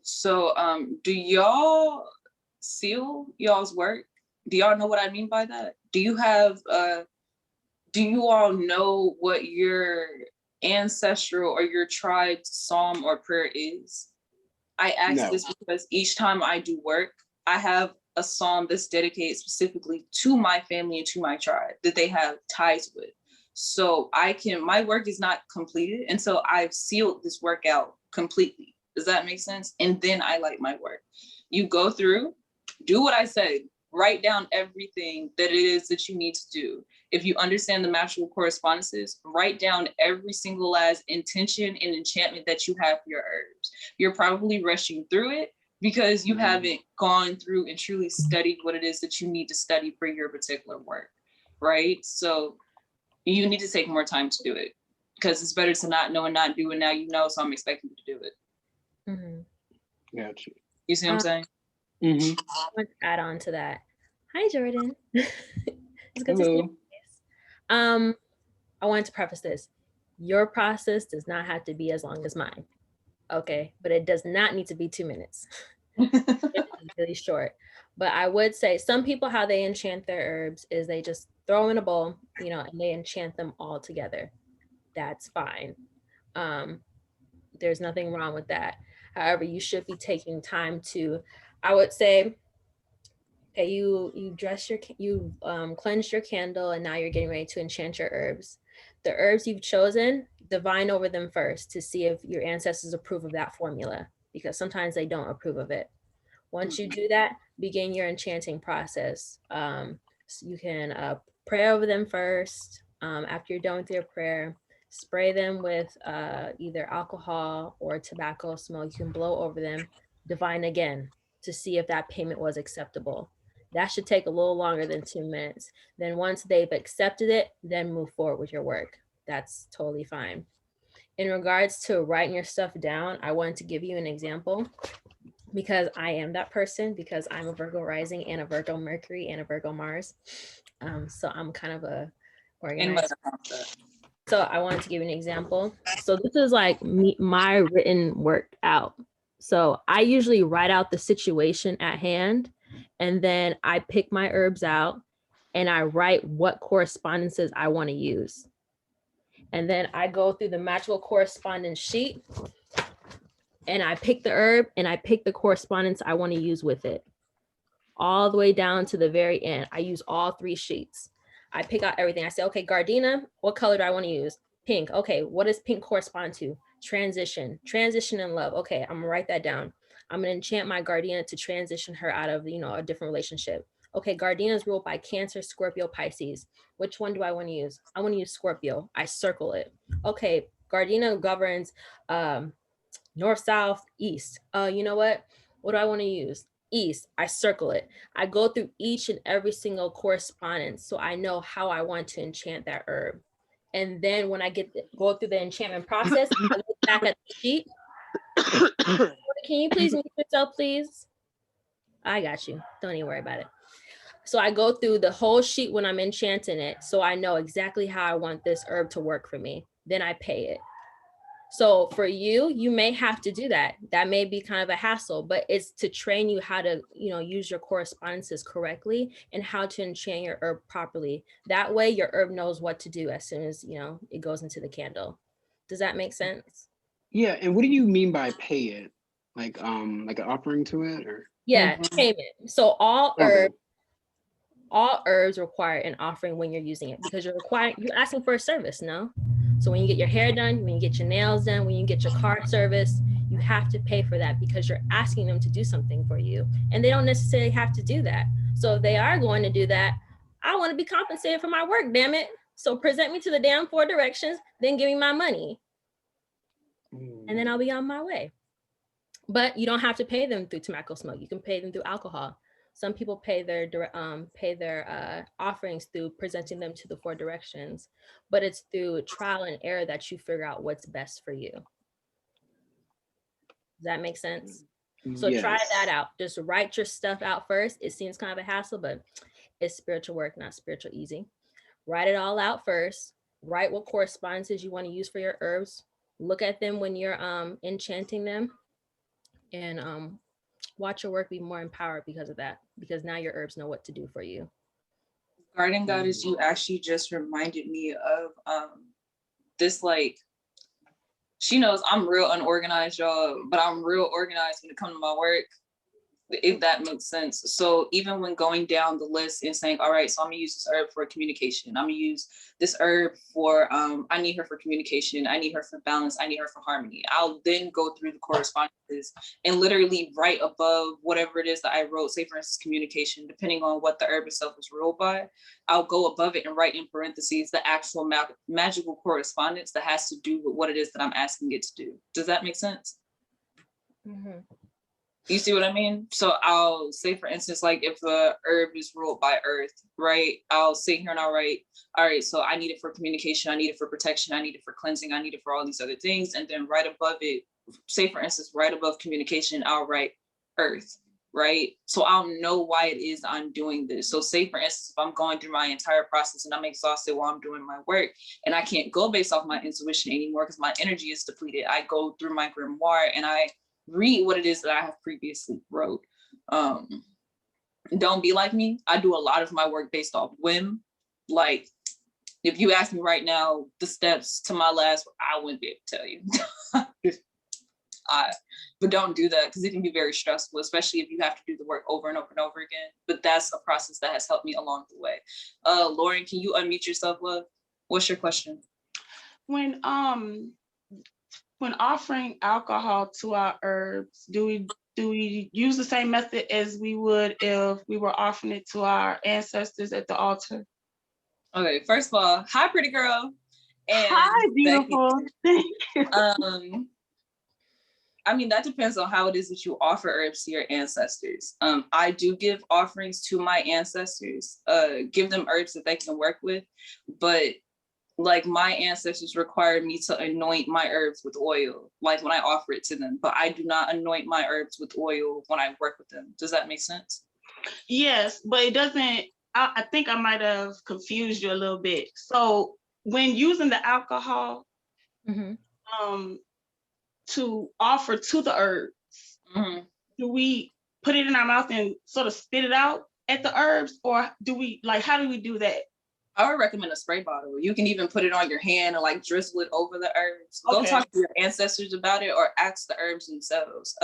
So do y'all seal y'all's work? Do y'all know what I mean by that? Do you all know what your ancestral or your tribe's psalm or prayer is? I ask No. this because each time I do work, I have a psalm that's dedicated specifically to my family and to my tribe that they have ties with. So my work is not completed until I've sealed this work out completely. Does that make sense? And then I light my work. You go through, do what I said, write down everything that it is that you need to do. If you understand the magical correspondences, write down every single last intention and enchantment that you have for your herbs. You're probably rushing through it because you haven't gone through and truly studied what it is that you need to study for your particular work, right? So you need to take more time to do it because it's better to not know and not do, and now you know, so I'm expecting you to do it. Mm-hmm. Gotcha. You see what I'm saying? Mm-hmm. I want to add on to that. Hi, Jordan. It's good to see you. I wanted to preface this. Your process does not have to be as long as mine. Okay, but it does not need to be 2 minutes. It's really short. But I would say some people, how they enchant their herbs is they just throw in a bowl, and they enchant them all together. That's fine. There's nothing wrong with that. However, you should be taking time to, I would say, okay, you cleansed your candle, and now you're getting ready to enchant your herbs. The herbs you've chosen, divine over them first to see if your ancestors approve of that formula, because sometimes they don't approve of it. Once you do that, begin your enchanting process. So you can pray over them first. After you're done with your prayer, spray them with either alcohol or tobacco smoke. You can blow over them, divine again, to see if that payment was acceptable. That should take a little longer than 2 minutes. Then once they've accepted it, then move forward with your work. That's totally fine. In regards to writing your stuff down, I wanted to give you an example because I am that person, because I'm a Virgo rising and a Virgo Mercury and a Virgo Mars. So I'm kind of a organized. So I wanted to give you an example. So this is like my written work out. So I usually write out the situation at hand, and then I pick my herbs out and I write what correspondences I want to use. And then I go through the magical correspondence sheet and I pick the herb and I pick the correspondence I want to use with it. All the way down to the very end. I use all 3 sheets. I pick out everything. I say, okay, Gardenia, what color do I want to use? Pink. Okay, what does pink correspond to? Transition and love. Okay, I'm gonna write that down. I'm gonna enchant my Gardenia to transition her out of, a different relationship. Okay, Gardenia is ruled by Cancer, Scorpio, Pisces. Which one do I want to use? I want to use Scorpio. I circle it. Okay, Gardenia governs north, south, east. You know what? What do I want to use? East. I circle it. I go through each and every single correspondence so I know how I want to enchant that herb. And then when I go through the enchantment process, I look back at the sheet. Can you please mute yourself, please? I got you. Don't even worry about it. So I go through the whole sheet when I'm enchanting it, so I know exactly how I want this herb to work for me. Then I pay it. So for you, you may have to do that. That may be kind of a hassle, but it's to train you how to, use your correspondences correctly and how to enchant your herb properly. That way your herb knows what to do as soon as, it goes into the candle. Does that make sense? Yeah. And what do you mean by pay it? Like an offering to it, or? Yeah, payment. So all herbs require an offering when you're using it, because you're asking for a service, no? So when you get your hair done, when you get your nails done, when you get your car service, you have to pay for that because you're asking them to do something for you. And they don't necessarily have to do that. So if they are going to do that, I want to be compensated for my work, damn it. So present me to the damn 4 directions, then give me my money. And then I'll be on my way. But you don't have to pay them through tobacco smoke. You can pay them through alcohol. Some people pay their offerings through presenting them to the 4 directions, but it's through trial and error that you figure out what's best for you. Does that make sense? So yes. Try that out. Just write your stuff out first. It seems kind of a hassle, but it's spiritual work, not spiritual easy. Write it all out first. Write what correspondences you want to use for your herbs. Look at them when you're enchanting them, and watch your work be more empowered because of that, because now your herbs know what to do for you. Garden Goddess, you actually just reminded me of this like She knows I'm real unorganized, y'all, but I'm real organized when it comes to my work, if that makes sense. So even when going down the list and saying, all right, so I'm gonna use this herb for communication. I'm gonna use this herb for, I need her for communication. I need her for balance. I need her for harmony. I'll then go through the correspondences and literally write above whatever it is that I wrote, say for instance, communication, depending on what the herb itself is ruled by, I'll go above it and write in parentheses the actual magical correspondence that has to do with what it is that I'm asking it to do. Does that make sense? Mm-hmm. You see what I mean? So I'll say, for instance, like if the herb is ruled by earth, right? I'll sit here and I'll write, all right, so I need it for communication, I need it for protection, I need it for cleansing, I need it for all these other things. And then right above it, say for instance, right above communication, I'll write earth, right? So I'll know why it is I'm doing this. So say for instance, if I'm going through my entire process and I'm exhausted while I'm doing my work and I can't go based off my intuition anymore because my energy is depleted, I go through my grimoire and I read what it is that I have previously wrote. Don't be like me. I do a lot of my work based off whim. Like if you ask me right now, the steps to my last, I wouldn't be able to tell you. But don't do that because it can be very stressful, especially if you have to do the work over and over and over again. But that's a process that has helped me along the way. Lauren, can you unmute yourself, love? What's your question? When offering alcohol to our herbs, do we use the same method as we would if we were offering it to our ancestors at the altar? Okay, first of all, hi, pretty girl. And hi, beautiful. Thank you. I mean, that depends on how it is that you offer herbs to your ancestors. I do give offerings to my ancestors, give them herbs that they can work with, but like my ancestors required me to anoint my herbs with oil, like when I offer it to them, but I do not anoint my herbs with oil when I work with them. Does that make sense? Yes, but it doesn't, I think I might have confused you a little bit. So when using the alcohol to offer to the herbs, do we put it in our mouth and sort of spit it out at the herbs, or do we, like, how do we do that? I would recommend a spray bottle. You can even put it on your hand and like drizzle it over the herbs. Okay. Go talk to your ancestors about it or ask the herbs themselves.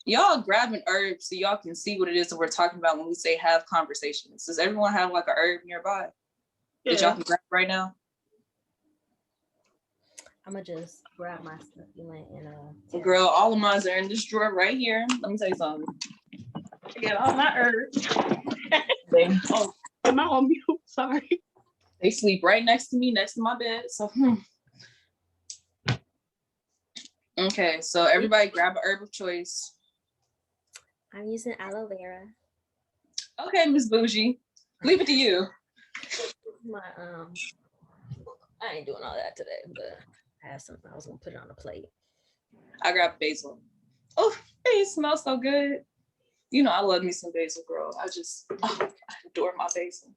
Y'all grabbing herbs so y'all can see what it is that we're talking about when we say have conversations. Does everyone have like a herb nearby that y'all can grab right now? I'm gonna just grab my stuff. Girl, all of mine are in this drawer right here. Let me tell you something. I got all my herbs. Oh, am I on mute? Sorry. They sleep right next to me, next to my bed. So, Okay, so everybody grab an herb of choice. I'm using aloe vera. Okay, Miss Bougie, leave it to you. My I ain't doing all that today, but I have something. I was gonna put it on a plate. I grabbed basil. Oh, it smells so good. You know, I love me some basil, girl. I adore my basil.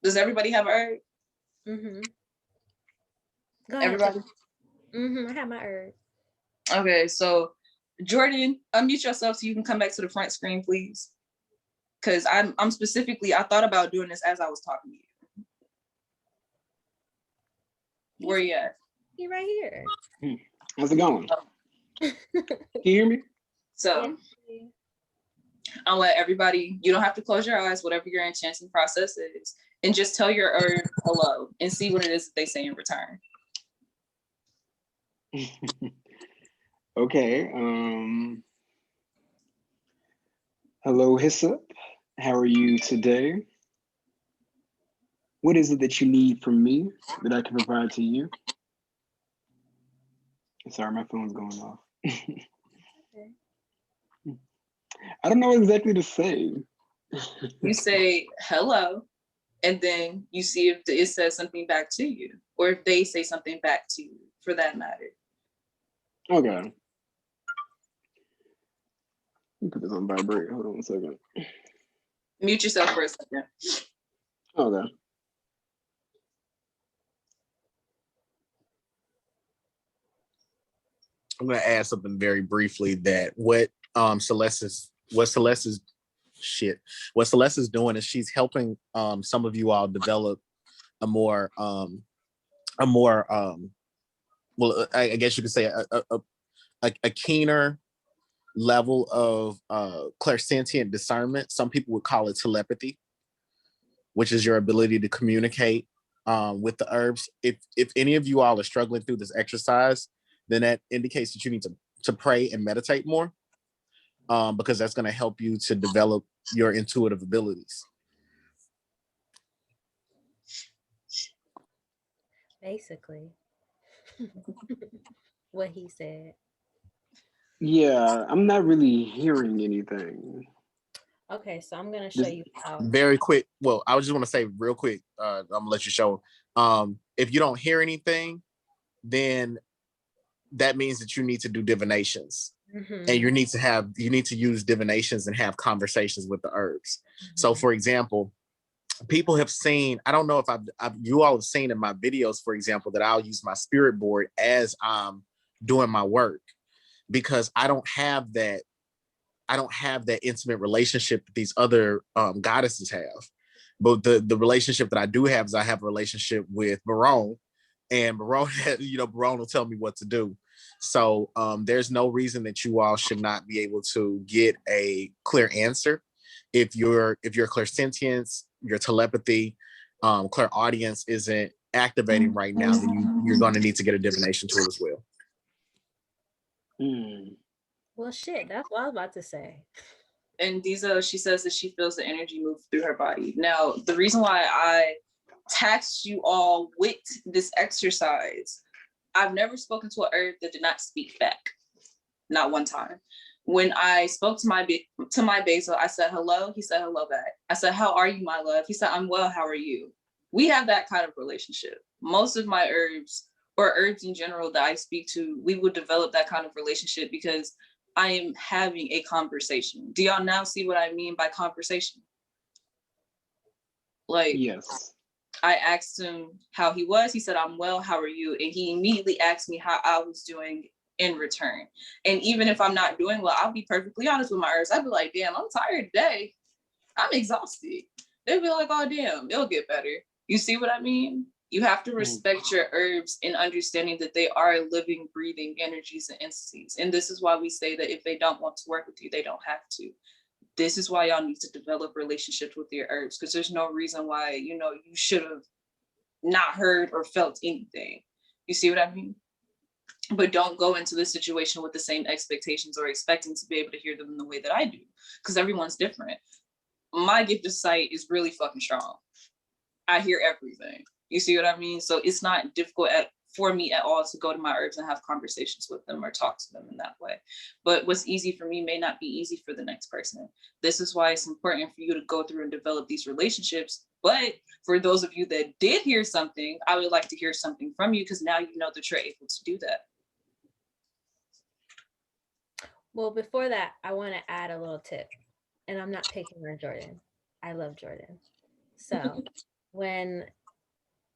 Does everybody have a herb? Go ahead. Everybody? I have my herb. Okay, so Jordan, unmute yourself so you can come back to the front screen, please. Because I'm specifically, I thought about doing this as I was talking to you. Where you at? He right here. How's it going? Can you hear me? So I'll let everybody, you don't have to close your eyes, whatever your enchanting process is, and just tell your herb hello and see what it is that they say in return. Okay. Hello, Hyssop. How are you today? What is it that you need from me that I can provide to you? Sorry, my phone's going off. I don't know exactly to say. You say hello, and then you see if it says something back to you, or if they say something back to you, for that matter. Okay. Let me put this on vibrate. Hold on a second. Mute yourself for a second. Okay. I'm going to add something very briefly that what Celeste is doing is she's helping some of you all develop a more well, I guess you could say a keener level of clairsentient discernment. Some people would call it telepathy, which is your ability to communicate with the herbs. If any of you all are struggling through this exercise, then that indicates that you need to pray and meditate more, because that's going to help you to develop your intuitive abilities. Basically, what he said. Yeah, I'm not really hearing anything. Okay, so I'm gonna show you how. Very quick. Well, I just want to say real quick. I'm gonna let you show. If you don't hear anything, then that means that you need to do divinations, and you need to use divinations and have conversations with the herbs. So, for example, people have seen. I don't know if you all have seen in my videos, for example, that I'll use my spirit board as I'm doing my work, because I don't have that intimate relationship that these other goddesses have. But the relationship that I do have is I have a relationship with Barone, and Barone, Barone will tell me what to do. So there's no reason that you all should not be able to get a clear answer. If your clairsentience, your telepathy, clairaudience isn't activating right now, then you're going to need to get a divination tool as well. Well, shit, that's what I was about to say. And Diza, she says that she feels the energy move through her body. Now, the reason why I taxed you all with this exercise, I've never spoken to an herb that did not speak back. Not one time. When I spoke to my basil, I said hello. He said hello back. I said, how are you, my love? He said, I'm well. How are you? We have that kind of relationship. Most of my herbs, or herbs in general that I speak to, we would develop that kind of relationship because I am having a conversation. Do y'all now see what I mean by conversation? Like, yes. I asked him how he was. He said, I'm well. How are you? And he immediately asked me how I was doing in return. And even if I'm not doing well, I'll be perfectly honest with my herbs. I'd be like, damn, I'm tired today. I'm exhausted. They'd be like, oh, damn, it'll get better. You see what I mean? You have to respect your herbs in understanding that they are living, breathing energies and entities. And this is why we say that if they don't want to work with you, they don't have to. This is why y'all need to develop relationships with your herbs, because there's no reason why, you should have not heard or felt anything. You see what I mean? But don't go into this situation with the same expectations or expecting to be able to hear them in the way that I do, because everyone's different. My gift of sight is really fucking strong. I hear everything. You see what I mean? So it's not difficult for me at all to go to my herbs and have conversations with them or talk to them in that way. But what's easy for me may not be easy for the next person. This is why it's important for you to go through and develop these relationships. But for those of you that did hear something, I would like to hear something from you, because now you know that you're able to do that. Well, before that, I want to add a little tip. And I'm not picking on Jordan. I love Jordan. So when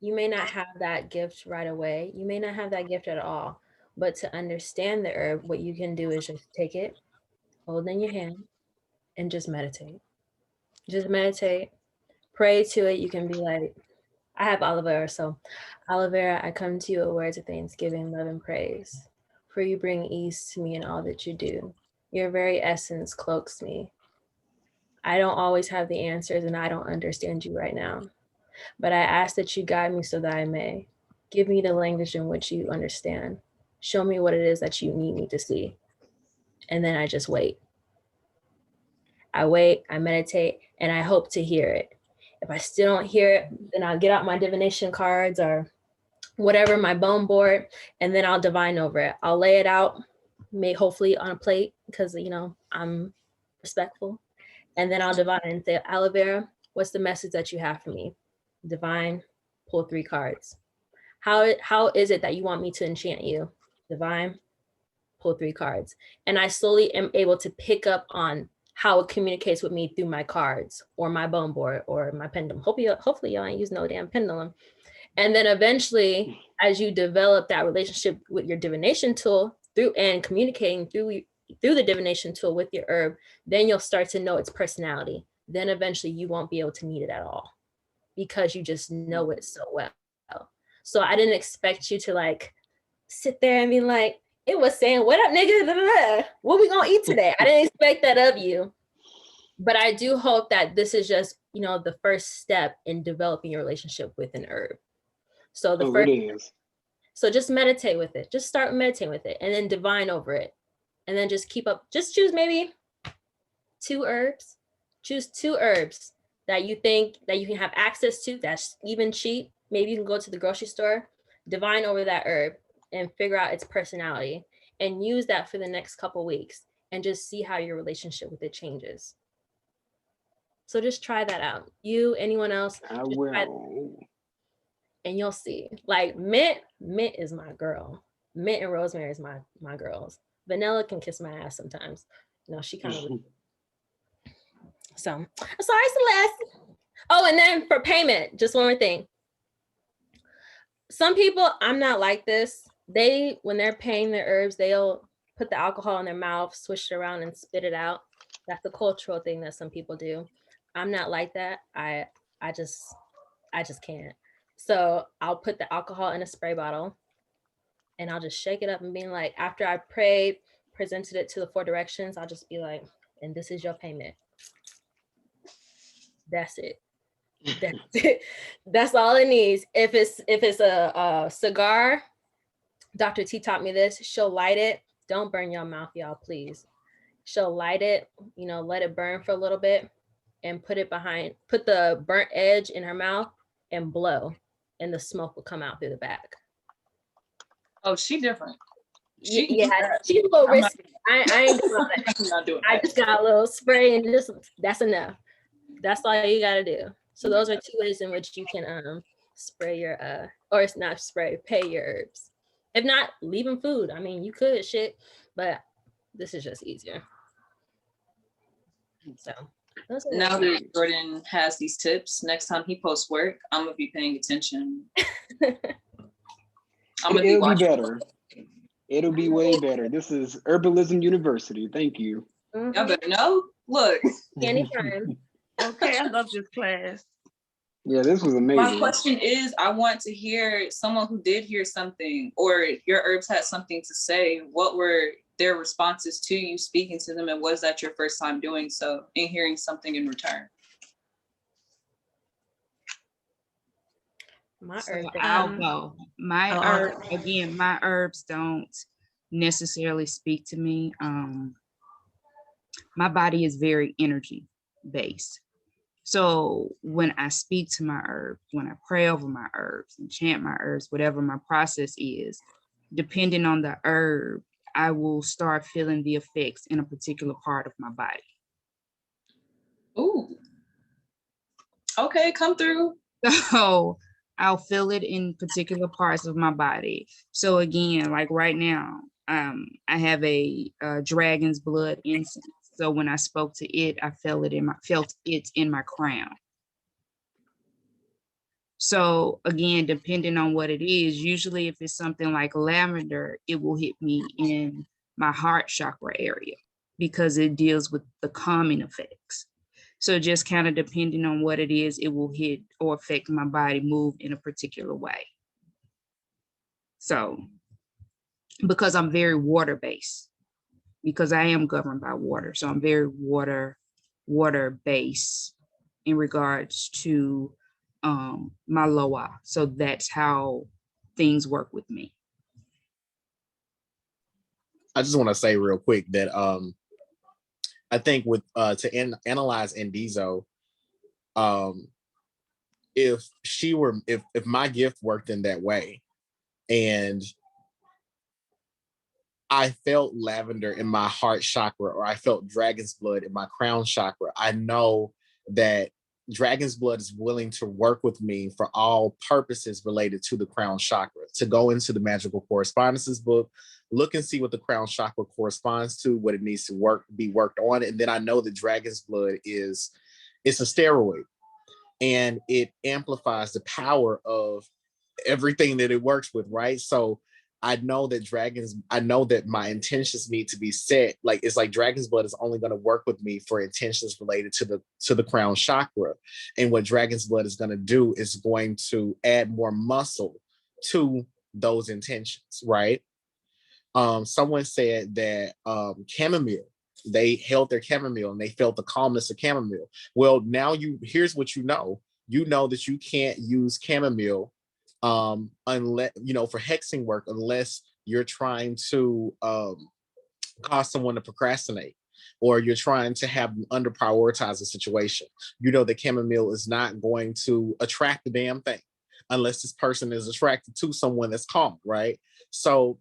you may not have that gift right away, you may not have that gift at all, but to understand the herb, what you can do is just take it, hold it in your hand, and just meditate. Just meditate, pray to it. You can be like, I have aloe vera. So aloe vera, I come to you with words of thanksgiving, love, and praise. For you bring ease to me in all that you do. Your very essence cloaks me. I don't always have the answers, and I don't understand you right now. But I ask that you guide me so that I may. Give me the language in which you understand. Show me what it is that you need me to see. And then I just wait. I wait, I meditate, and I hope to hear it. If I still don't hear it, then I'll get out my divination cards or whatever, my bone board, and then I'll divine over it. I'll lay it out, hopefully on a plate, because, I'm respectful. And then I'll divine and say, aloe vera, what's the message that you have for me? Divine, pull 3 cards. How is it that you want me to enchant you? Divine, pull 3 cards. And I slowly am able to pick up on how it communicates with me through my cards or my bone board or my pendulum. Hopefully y'all ain't use no damn pendulum. And then eventually, as you develop that relationship with your divination tool and communicating through the divination tool with your herb, then you'll start to know its personality. Then eventually you won't be able to need it at all, because you just know it so well. So I didn't expect you to sit there and be like, it was saying, what up, nigga? Da, da, da. What we gonna eat today? I didn't expect that of you. But I do hope that this is just, the first step in developing your relationship with an herb. So It is. So just meditate with it. Just start meditating with it and then divine over it. And then just choose maybe 2 herbs. Choose 2 herbs that you think that you can have access to that's even cheap. Maybe you can go to the grocery store, divine over that herb and figure out its personality and use that for the next couple weeks and just see how your relationship with it changes. So just try that out. You, anyone else? I will. And you'll see. Like mint is my girl. Mint and rosemary is my girls. Vanilla can kiss my ass sometimes. She kind of. So sorry, Celeste. Oh, and then for payment, just one more thing. Some people, I'm not like this. When they're paying their herbs, they'll put the alcohol in their mouth, swish it around, and spit it out. That's a cultural thing that some people do. I'm not like that. I just can't. So I'll put the alcohol in a spray bottle and I'll just shake it up and being like, after I prayed, presented it to the 4 directions, I'll just be like, and this is your payment. That's it. That's it. That's all it needs. If it's a cigar, Dr. T taught me this. She'll light it. Don't burn your mouth, y'all, please. She'll light it, let it burn for a little bit and put the burnt edge in her mouth and blow, and the smoke will come out through the back. Oh, she different. She's a little risky. I ain't doing all that. I'm not doing that. I just got a little spray and that's enough. That's all you gotta do. So those are 2 ways in which you can spray your or it's not spray, pay your herbs. If not, leave them food. I mean, you could but this is just easier. So now that Jordan has these tips, next time he posts work, I'm gonna be paying attention. It'll be better. It'll be way better. This is Herbalism University. Thank you. Y'all better know. Look. Anytime. Okay, I love this class. Yeah, this was amazing. My question is, I want to hear someone who did hear something or your herbs had something to say. What were their responses to you speaking to them? And was that your first time doing so and hearing something in return? I'll go. My herbs don't necessarily speak to me. My body is very energy based. So when I speak to my herbs, when I pray over my herbs, enchant my herbs, whatever my process is, depending on the herb, I will start feeling the effects in a particular part of my body. Ooh. Okay, come through. So I'll feel it in particular parts of my body. So again, like right now, I have a dragon's blood incense. So when I spoke to it, I felt it in my crown. So again, depending on what it is, usually if it's something like lavender, it will hit me in my heart chakra area because it deals with the calming effects. So just kind of depending on what it is, it will hit or affect my body, move in a particular way. So because I'm very water-based, because I am governed by water. So I'm very water-based in regards to my loa. So that's how things work with me. I just want to say real quick that I think with analyze Indizo, if my gift worked in that way and I felt lavender in my heart chakra or I felt dragon's blood in my crown chakra, I know that dragon's blood is willing to work with me for all purposes related to the crown chakra, to go into the magical correspondences book, look and see what the crown chakra corresponds to, what it needs to be worked on. And then I know that dragon's blood it's a steroid and it amplifies the power of everything that it works with, right? So I know that my intentions need to be set. Like it's like dragon's blood is only going to work with me for intentions related to the crown chakra. And what dragon's blood is going to do is going to add more muscle to those intentions, right? Someone said that chamomile, they held their chamomile and they felt the calmness of chamomile. Well, now here's what you know. You know that you can't use chamomile unless, for hexing work, unless you're trying to cause someone to procrastinate, or you're trying to have them under prioritize a situation. You know that chamomile is not going to attract the damn thing unless this person is attracted to someone that's calm, right? So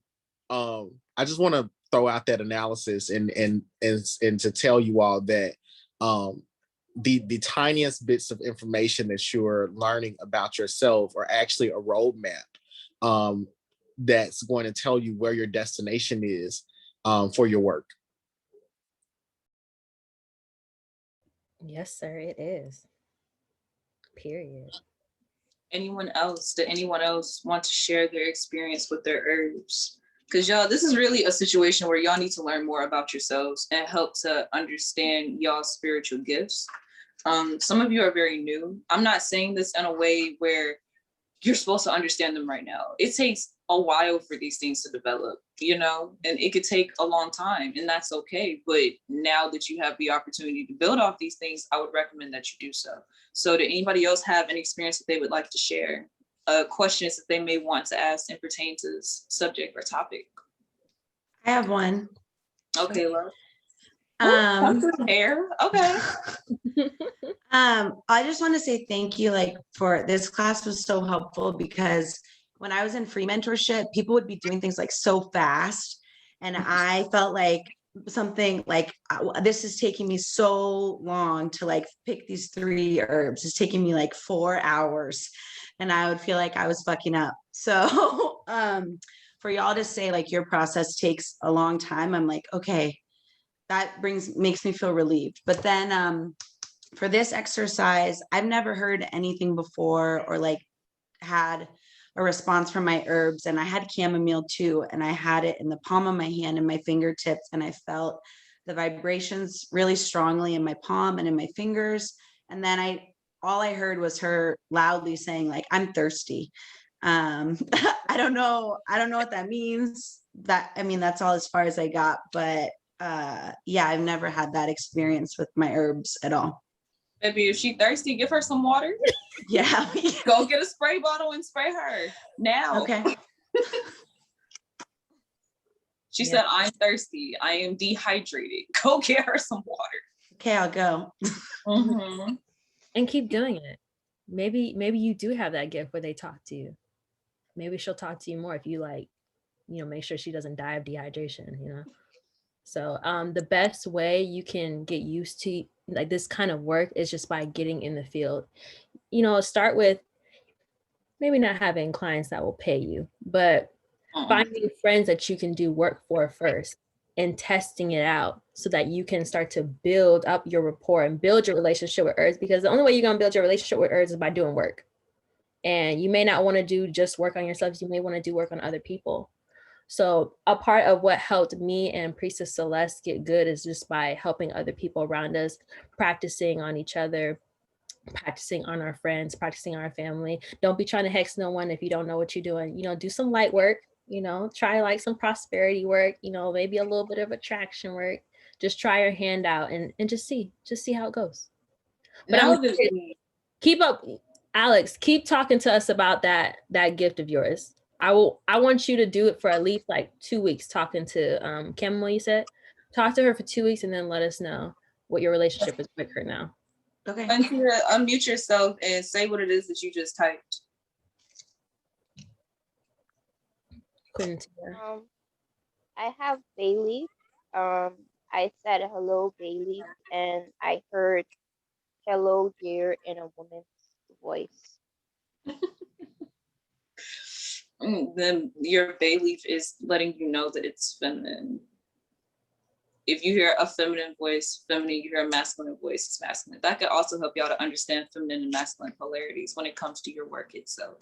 I just want to throw out that analysis and to tell you all that the tiniest bits of information that you're learning about yourself are actually a roadmap that's going to tell you where your destination is for your work. Yes, sir, it is. Period. Anyone else? Did anyone else want to share their experience with their herbs? Because y'all, this is really a situation where y'all need to learn more about yourselves and help to understand y'all's spiritual gifts. Some of you are very new. I'm not saying this in a way where you're supposed to understand them right now. It takes a while for these things to develop, and it could take a long time, and that's okay. But now that you have the opportunity to build off these things, I would recommend that you do so. So did anybody else have an experience that they would like to share? Questions that they may want to ask and pertain to this subject or topic? I have one. Okay, love. Hair. Okay. I just want to say thank you, for this class was so helpful, because when I was in free mentorship, people would be doing things so fast, and I felt like something this is taking me so long to pick these 3 herbs. It's taking me 4 hours, and I would feel like I was fucking up. So for y'all to say your process takes a long time, I'm like, okay, that makes me feel relieved. But then for this exercise, I've never heard anything before or had a response from my herbs. And I had chamomile too, and I had it in the palm of my hand and my fingertips, and I felt the vibrations really strongly in my palm and in my fingers. And then all I heard was her loudly saying I'm thirsty. I don't know what that means. That's all as far as I got. But yeah, I've never had that experience with my herbs at all. Maybe if she's thirsty, give her some water. Yeah. Go get a spray bottle and spray her now. Okay. She said, I'm thirsty. I am dehydrated. Go get her some water. Okay, I'll go. Mm-hmm. And keep doing it. Maybe you do have that gift where they talk to you. Maybe she'll talk to you more if you make sure she doesn't die of dehydration, So the best way you can get used to this kind of work is just by getting in the field. Start with maybe not having clients that will pay you, but finding friends that you can do work for first and testing it out so that you can start to build up your rapport and build your relationship with herbs, because the only way you're going to build your relationship with herbs is by doing work. And you may not want to do just work on yourself. You may want to do work on other people. So a part of what helped me and Priestess Celeste get good is just by helping other people around us, practicing on each other, practicing on our friends, practicing on our family. Don't be trying to hex no one if you don't know what you're doing. Do some light work, try some prosperity work, maybe a little bit of attraction work. Just try your hand out and just see how it goes. But keep up, Alex, keep talking to us about that gift of yours. I want you to do it for at least 2 weeks, talking to Chamomile, you said. Talk to her for 2 weeks and then let us know what your relationship is with her now. Okay. Unmute yourself and say what it is that you just typed. Couldn't hear. I have bay leaf. I said hello, bay leaf, and I heard hello, dear, in a woman's voice. Then your bay leaf is letting you know that it's feminine. If you hear a feminine voice, feminine, you hear a masculine voice, it's masculine. That could also help y'all to understand feminine and masculine polarities when it comes to your work itself.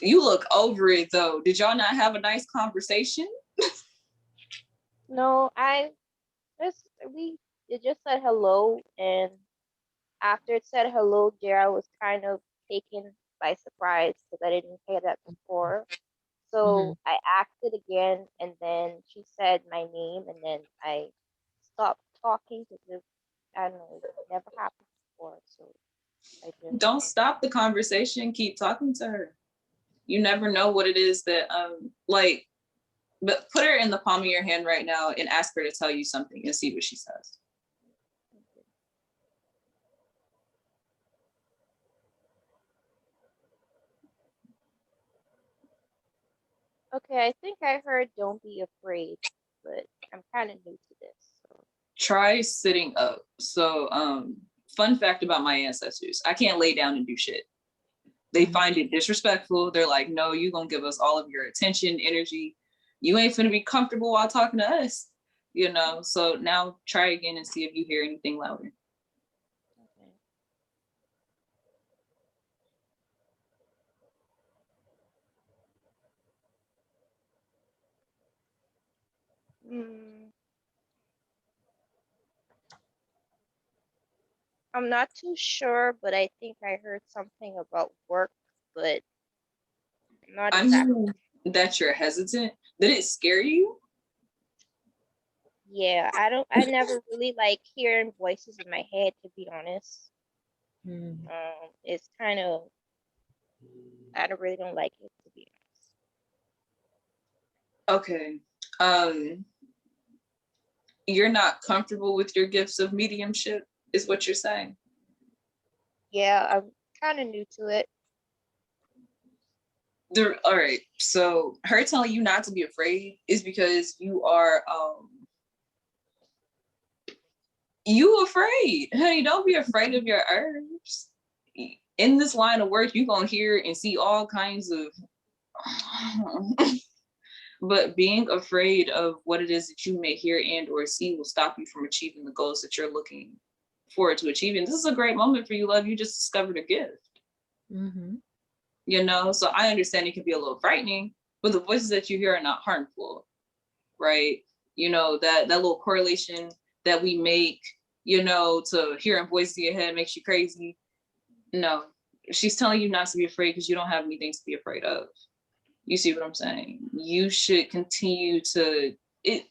You look over it though. Did y'all not have a nice conversation? No, it just said hello, and after it said hello, dear, I was kind of taken by surprise because I didn't hear that before. So I asked it again, and then she said my name, and then I stopped talking because I don't know, it never happened before. So I just Don't stop the conversation. Keep talking to her. You never know what it is that like. But put her in the palm of your hand right now and ask her to tell you something and see what she says. okay. I think I heard "Don't be afraid," but I'm kind of new to this. So. Try sitting up. So fun fact about my ancestors, I can't lay down and do shit. They find it disrespectful. They're like, no, you gonna give us all of your attention, energy. You ain't finna be comfortable while talking to us, you know? So now try again and see if you hear anything louder. I'm not too sure, but I think I heard something about work, but not I exactly. mean that you're hesitant. Did it scare you? Yeah, I never really like hearing voices in my head, to be honest. It's kind of, I really don't like it, to be honest. Okay. You're not comfortable with your gifts of mediumship, is what you're saying? Yeah, I'm kind of new to it. All right, so her telling you not to be afraid is because you are afraid. Honey, don't be afraid of your herbs. In this line of work, you're gonna hear and see all kinds of but being afraid of what it is that you may hear and or see will stop you from achieving the goals that you're looking forward to achieving. This is a great moment for you, love. You just discovered a gift. You know, so I understand it can be a little frightening, but the voices that you hear are not harmful, right? You know, that little correlation that we make, you know, to hearing voices in your head makes you crazy. No, she's telling you not to be afraid because you don't have anything to be afraid of. You see what I'm saying? You should continue to,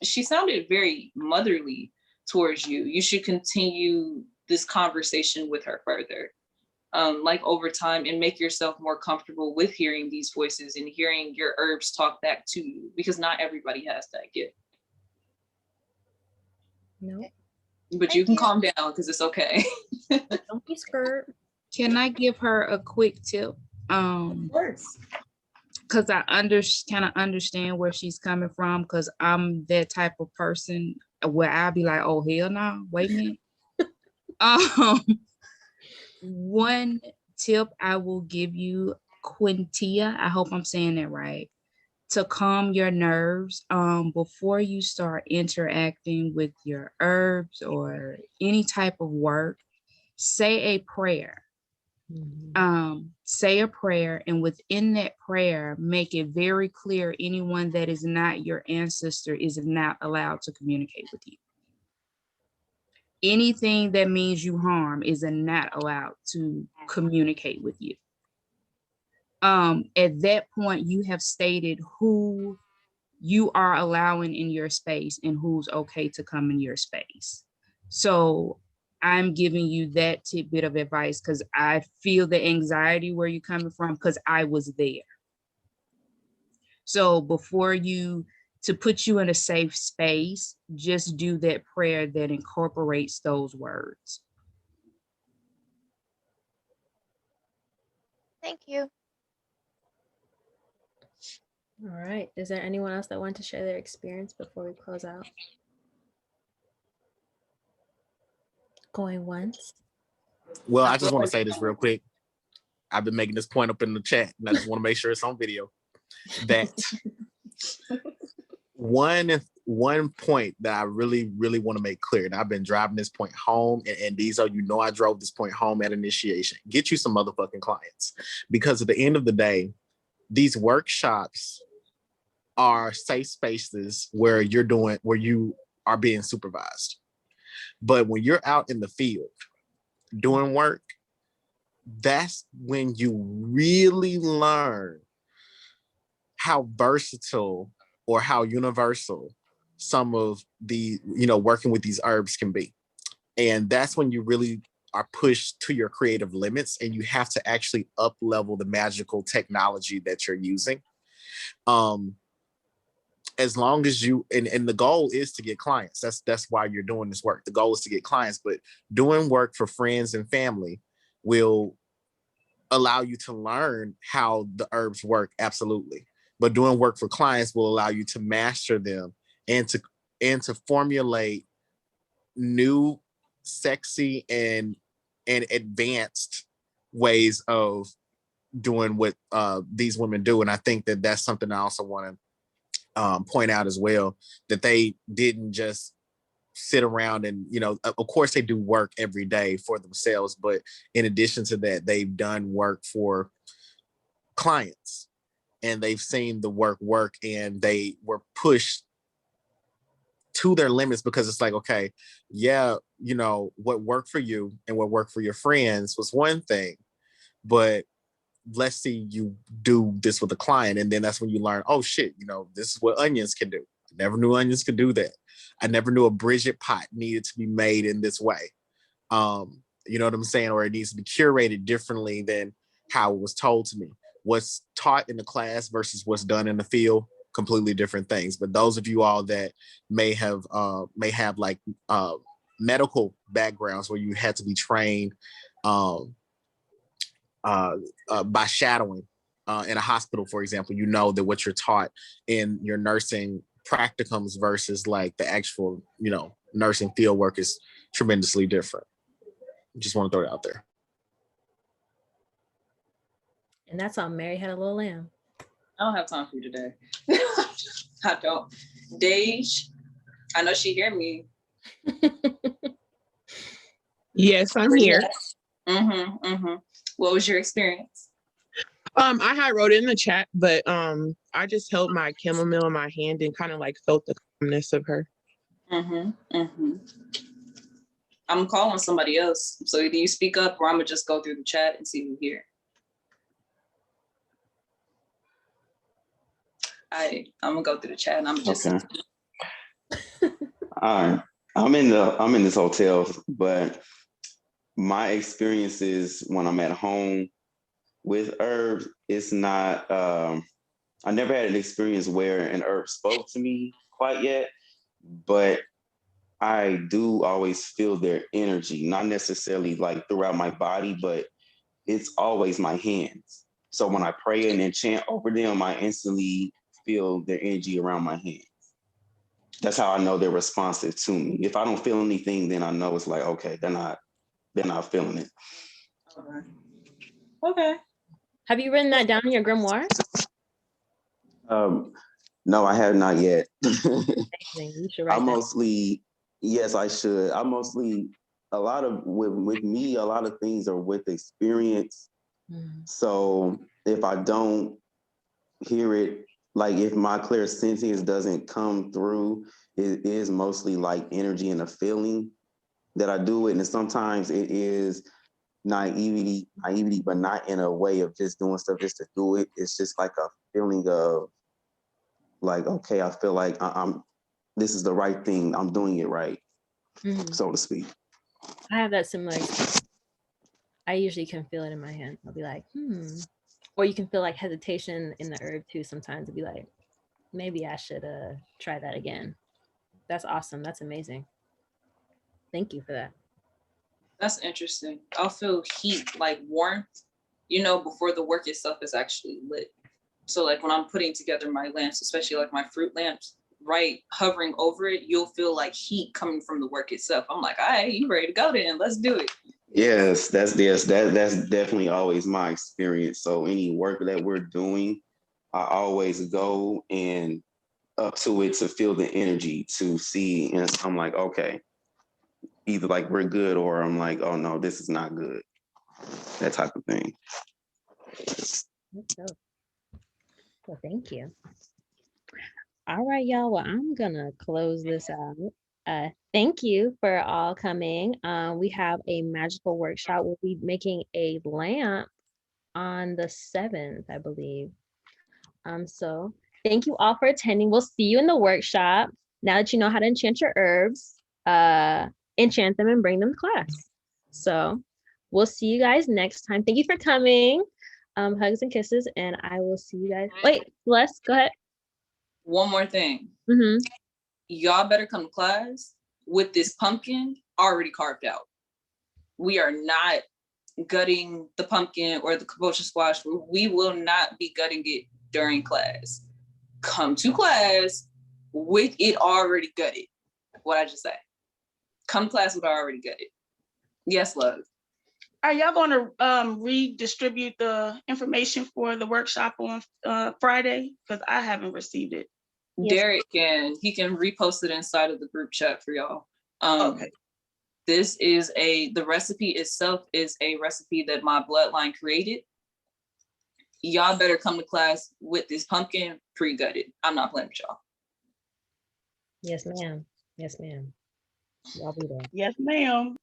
she sounded very motherly towards you. You should continue this conversation with her further. Like over time, and make yourself more comfortable with hearing these voices and hearing your herbs talk back to you, because not everybody has that gift. No. But you can calm down because it's okay. Don't be scared. Can I give her a quick tip? Of course. Because I kind of understand where she's coming from, because I'm that type of person where I'll be like, oh, hell no, wait a minute. One tip I will give you, Quintia, I hope I'm saying that right, to calm your nerves before you start interacting with your herbs or any type of work, say a prayer. Say a prayer, and within that prayer, make it very clear anyone that is not your ancestor is not allowed to communicate with you. Anything that means you harm is not allowed to communicate with you. At that point, you have stated who you are allowing in your space and who's okay to come in your space. So I'm giving you that tidbit of advice because I feel the anxiety where you're coming from, because I was there. So to put you in a safe space, just do that prayer that incorporates those words. Thank you. All right. Is there anyone else that wants to share their experience before we close out? Going once. Well, I just want to say this real quick. I've been making this point up in the chat, and I just want to make sure it's on video. That one point that I really, really want to make clear, and I've been driving this point home, and these are, you know, I drove this point home at initiation. Get you some motherfucking clients, because at the end of the day, these workshops are safe spaces where you are being supervised. But when you're out in the field doing work, that's when you really learn how versatile or how universal some of the, working with these herbs can be. And that's when you really are pushed to your creative limits, and you have to actually up level the magical technology that you're using. As long as you, and the goal is to get clients. That's why you're doing this work. The goal is to get clients, but doing work for friends and family will allow you to learn how the herbs work, absolutely. But doing work for clients will allow you to master them and to formulate new, sexy, and advanced ways of doing what these women do. And I think that that's something I also want to point out as well, that they didn't just sit around and, of course they do work every day for themselves, but in addition to that, they've done work for clients, and they've seen the work, and they were pushed to their limits, because it's like, okay, yeah, what worked for you and what worked for your friends was one thing, but let's see you do this with a client. And then that's when you learn, oh shit, this is what onions can do. I never knew onions could do that. I never knew a Bridget pot needed to be made in this way. You know what I'm saying? Or it needs to be curated differently than how it was told to me. What's taught in the class versus what's done in the field, completely different things. But those of you all that may have like medical backgrounds where you had to be trained by shadowing in a hospital, for example, that what you're taught in your nursing practicums versus like the actual, nursing field work is tremendously different. Just want to throw it out there. And that's how Mary Had a Little Lamb. I don't have time for you today. I don't. Dej, I know she hear me. Yes, I'm here. What was your experience? I had wrote it in the chat, but I just held my chamomile in my hand and kind of like felt the calmness of her. I'm calling somebody else. So either you speak up or I'm gonna just go through the chat and see who here. I'm gonna go through the chat and I'm just okay. All right. I'm in this hotel, but my experiences when I'm at home with herbs, it's not I never had an experience where an herb spoke to me quite yet, but I do always feel their energy, not necessarily like throughout my body, but it's always my hands. So when I pray and enchant over them, I instantly feel their energy around my hands. That's how I know they're responsive to me. If I don't feel anything, then I know it's like, okay, they're not feeling it. Okay. Have you written that down in your grimoire? No, I have not yet. You should write Yes, I should. With me, a lot of things are with experience. So if I don't hear it, like if my clairsentience doesn't come through, it is mostly like energy and a feeling that I do it. And sometimes it is naivety, but not in a way of just doing stuff just to do it. It's just like a feeling of like, okay, I feel like this is the right thing. I'm doing it right, so to speak. I have that similar experience. I usually can feel it in my hand. I'll be like, Or you can feel like hesitation in the herb too. Sometimes it'll be like, maybe I should try that again. That's awesome. That's amazing. Thank you for that. That's interesting. I'll feel heat, like warmth, before the work itself is actually lit. So like when I'm putting together my lamps, especially like my fruit lamps, right, hovering over it, you'll feel like heat coming from the work itself. I'm like, all right, you ready to go then? Let's do it. Yes, that's definitely always my experience. So any work that we're doing, I always go and up to it to feel the energy, to see, and I'm like, okay, either like we're good or I'm like, oh no, this is not good. That type of thing. That's dope. Well, thank you. All right, y'all. Well, I'm gonna close this out. thank you for all coming. We have a magical workshop. We'll be making a lamp on the 7th, I believe. So thank you all for attending. We'll see you in the workshop. Now that you know how to enchant your herbs, enchant them and bring them to class. So we'll see you guys next time. Thank you for coming. Hugs and kisses, and I will see you guys. Wait, Celeste, go ahead. One more thing. Mm-hmm. Y'all better come to class with this pumpkin already carved out. We are not gutting the pumpkin or the kabocha squash. We will not be gutting it during class. Come to class with it already gutted. What I just said. Come to class with it already gutted. Yes, love. Are y'all going to redistribute the information for the workshop on Friday? Because I haven't received it. Yes. Derek he can repost it inside of the group chat for y'all. Okay. This is the recipe itself is a recipe that my bloodline created. Y'all better come to class with this pumpkin pre-gutted. I'm not playing with y'all. Yes, ma'am. Yes, ma'am. I'll be there. Yes, ma'am.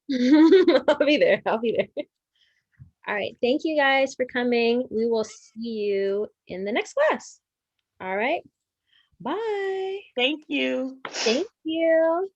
I'll be there. I'll be there. All right. Thank you guys for coming. We will see you in the next class. All right. Bye. Thank you. Thank you.